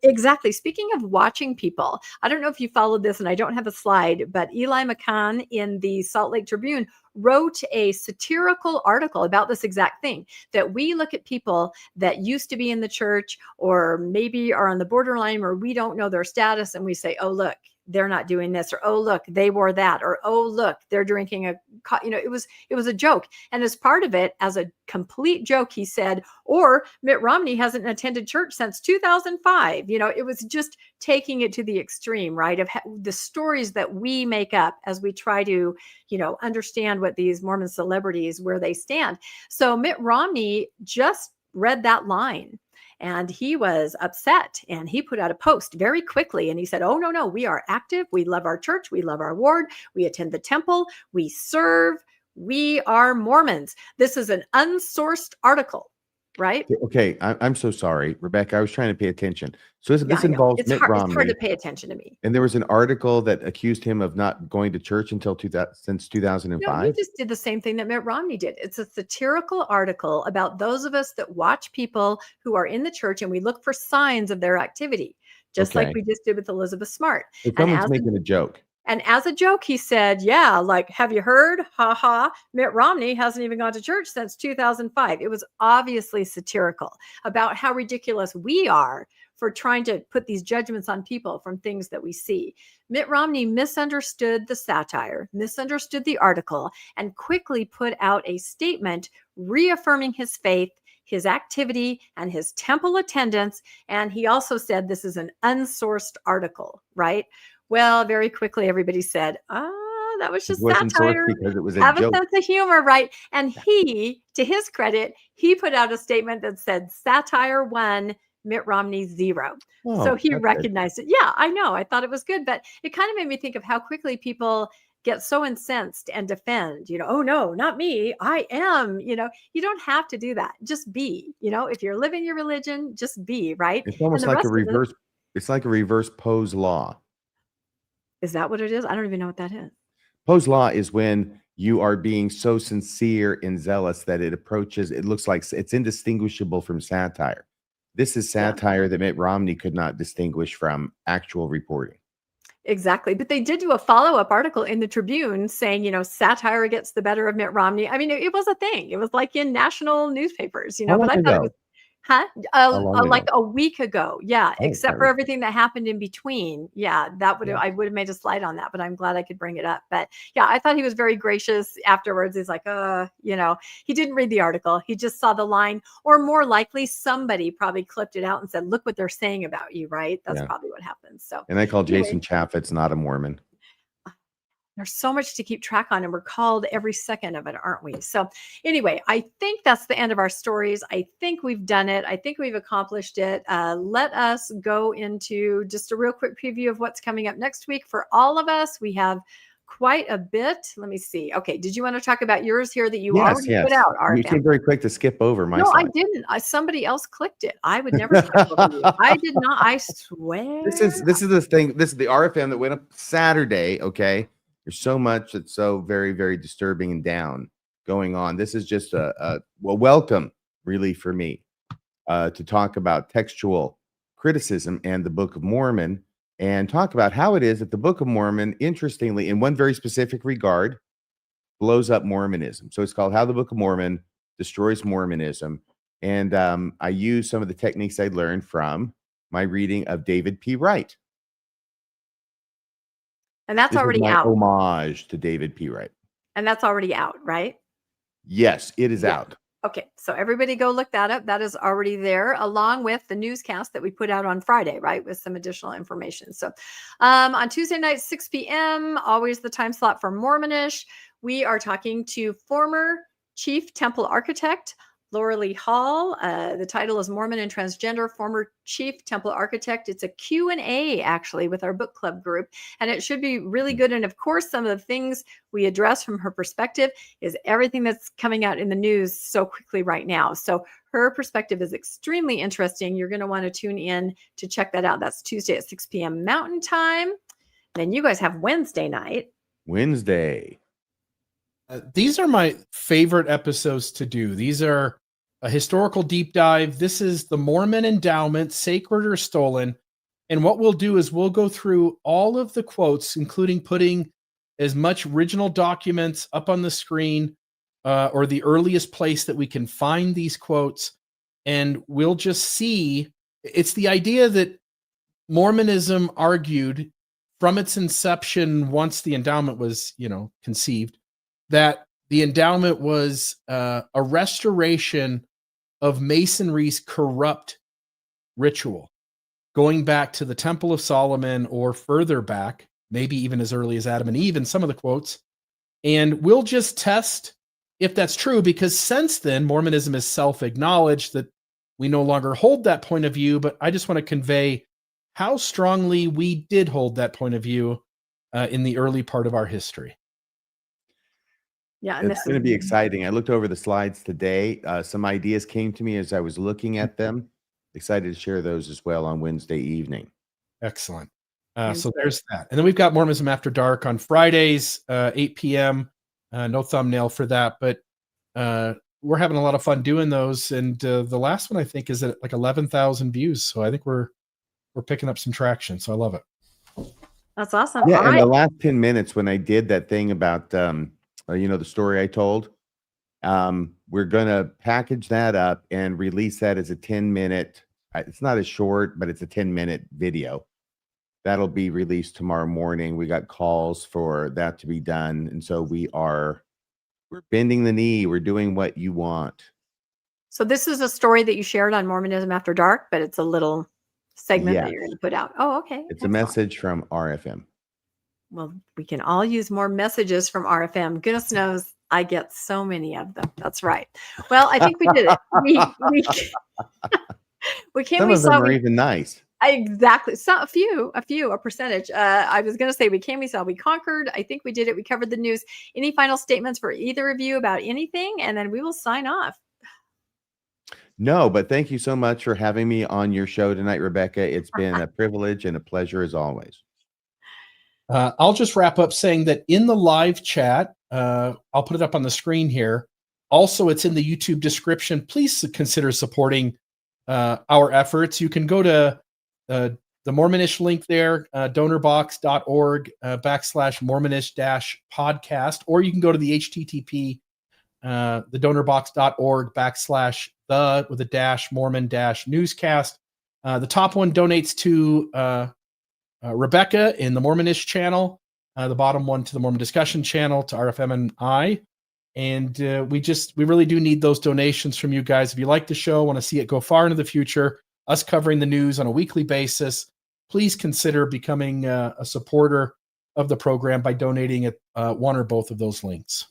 Exactly. Speaking of watching people, I don't know if you followed this, and I don't have a slide, but Eli McCann in the Salt Lake Tribune wrote a satirical article about this exact thing, that we look at people that used to be in the church or maybe are on the borderline or we don't know their status, and we say, oh, look, they're not doing this, or oh, look, they wore that, or oh, look, they're drinking it was a joke. And as part of it, as a complete joke, he said, or Mitt Romney hasn't attended church since 2005. It was just taking it to the extreme, right? Of the stories that we make up as we try to, understand what these Mormon celebrities, where they stand. So Mitt Romney just read that line. And he was upset, and he put out a post very quickly, and he said, oh, no, we are active. We love our church. We love our ward. We attend the temple. We serve. We are Mormons. This is an unsourced article, right? Okay, I'm so sorry, Rebecca. I was trying to pay attention. So this I know. involves Mitt Romney. It's hard to pay attention to me. And there was an article that accused him of not going to church since 2005. No, he just did the same thing that Mitt Romney did. It's a satirical article about those of us that watch people who are in the church, and we look for signs of their activity, just like we just did with Elizabeth Smart. So someone's making a joke. And as a joke, he said, yeah, like, have you heard? Ha ha. Mitt Romney hasn't even gone to church since 2005. It was obviously satirical about how ridiculous we are for trying to put these judgments on people from things that we see. Mitt Romney misunderstood the satire, misunderstood the article, and quickly put out a statement reaffirming his faith, his activity, and his temple attendance. And he also said this is an unsourced article, right? Well, very quickly, everybody said, that was just satire. Because it was Have joke. a sense of humor, right? And he, to his credit, he put out a statement that said satire 1, Mitt Romney 0. So he recognized it. Yeah, I know. I thought it was good, but it kind of made me think of how quickly people get so incensed and defend, oh, no, not me. I am, you don't have to do that. Just be, if you're living your religion, just be, right? It's almost like a reverse. It's like a reverse Poe's law. Is that what it is? I don't even know what that is. Poe's law is when you are being so sincere and zealous that it looks like it's indistinguishable from satire. This is satire that Mitt Romney could not distinguish from actual reporting. Exactly. But they did do a follow-up article in the Tribune saying, satire gets the better of Mitt Romney. I mean, it was a thing. It was like in national newspapers, but I thought it was like a week ago. Yeah. Except for everything that happened in between. Yeah. I would have made a slide on that, but I'm glad I could bring it up. But yeah, I thought he was very gracious afterwards. He's like, he didn't read the article. He just saw the line, or more likely somebody probably clipped it out and said, look what they're saying about you. Right. That's probably what happens. So, and I call Jason Chaffetz not a Mormon. There's so much to keep track on, and we're called every second of it, aren't we? So anyway, I think that's the end of our stories. I think we've done it. I think we've accomplished it. Let us go into just a real quick preview of what's coming up next week for all of us. We have quite a bit. Let me see. Okay. Did you want to talk about yours here that you already put out? You seem very quick to skip over my slide. I didn't. Somebody else clicked it. I would never skip over you. I did not. I swear. This is the thing. This is the RFM that went up Saturday. Okay. There's so much that's so very, very disturbing and down going on. This is just a welcome, really, for me to talk about textual criticism and the Book of Mormon, and talk about how it is that the Book of Mormon, interestingly, in one very specific regard, blows up Mormonism. So it's called How the Book of Mormon Destroys Mormonism. And I use some of the techniques I learned from my reading of David P. Wright. And that's already out. Homage to David P. Wright. And that's already out, right? Yes, it is Yeah. out. Okay, so everybody go look that up. That is already there, along with the newscast that we put out on Friday, right, with some additional information. So on Tuesday night, 6 p.m., always the time slot for Mormonish, we are talking to former Chief Temple Architect Laura Lee Hall. The title is Mormon and Transgender, Former Chief Temple Architect. It's a Q&A, actually, with our book club group, and it should be really good. And of course, some of the things we address from her perspective is everything that's coming out in the news so quickly right now. So her perspective is extremely interesting. You're going to want to tune in to check that out. That's Tuesday at 6 p.m. Mountain Time. Then you guys have Wednesday night. Wednesday. These are my favorite episodes to do. These are a historical deep dive. This is the Mormon Endowment, Sacred or Stolen. And what we'll do is we'll go through all of the quotes, including putting as much original documents up on the screen or the earliest place that we can find these quotes. And we'll just see, it's the idea that Mormonism argued from its inception, once the endowment was, conceived, that the endowment was a restoration of Masonry's corrupt ritual, going back to the Temple of Solomon or further back, maybe even as early as Adam and Eve in some of the quotes. And we'll just test if that's true, because since then, Mormonism has self-acknowledged that we no longer hold that point of view, but I just want to convey how strongly we did hold that point of view in the early part of our history. Yeah, and It's going to be exciting. I looked over the slides today. Some ideas came to me as I was looking at them. Excited to share those as well on Wednesday evening. Excellent. So there's that. And then we've got Mormonism After Dark on Fridays, 8 p.m. No thumbnail for that, but we're having a lot of fun doing those. And the last one, I think, is at like 11,000 views. So I think we're picking up some traction. So I love it. That's awesome. Yeah, All and right. the last 10 minutes when I did that thing about, the story I told, we're going to package that up and release that as a 10-minute. It's not as short, but it's a 10-minute video. That'll be released tomorrow morning. We got calls for that to be done. And so we're bending the knee. We're doing what you want. So this is a story that you shared on Mormonism After Dark, but it's a little segment Yes. that you're going to put out. Oh, okay. It's a message from RFM. Well, we can all use more messages from RFM. Goodness knows I get so many of them. That's right. Well, I think we did it. We came. Some We of them saw. are even nice. Exactly. So a percentage. I was going to say we came, we saw, we conquered. I think we did it. We covered the news. Any final statements for either of you about anything? And then we will sign off. No, but thank you so much for having me on your show tonight, Rebecca. It's been a privilege and a pleasure as always. I'll just wrap up saying that in the live chat, I'll put it up on the screen here. Also, it's in the YouTube description. Please consider supporting our efforts. You can go to the Mormonish link there, donorbox.org /Mormonish-podcast, or you can go to the HTTP, the donorbox.org /Mormon-newscast. The top one donates to Rebecca in the Mormonish channel, the bottom one to the Mormon discussion channel, to RFM and I. And we really do need those donations from you guys. If you like the show, want to see it go far into the future, us covering the news on a weekly basis, please consider becoming a supporter of the program by donating at one or both of those links.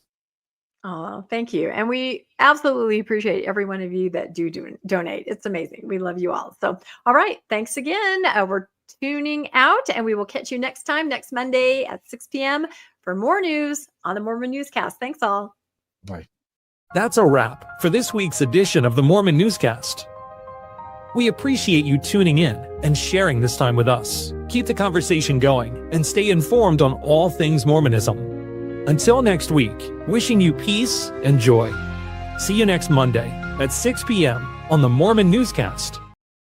Oh, thank you. And we absolutely appreciate every one of you that do donate. It's amazing. We love you all. So, all right. Thanks again. We're tuning out, and we will catch you next Monday at 6 p.m. for more news on the Mormon Newscast. Thanks all. Bye. That's a wrap for this week's edition of the Mormon Newscast. We appreciate you tuning in and sharing this time with us. Keep the conversation going and stay informed on all things Mormonism. Until next week, wishing you peace and joy. See you next Monday at 6 p.m. on the Mormon Newscast.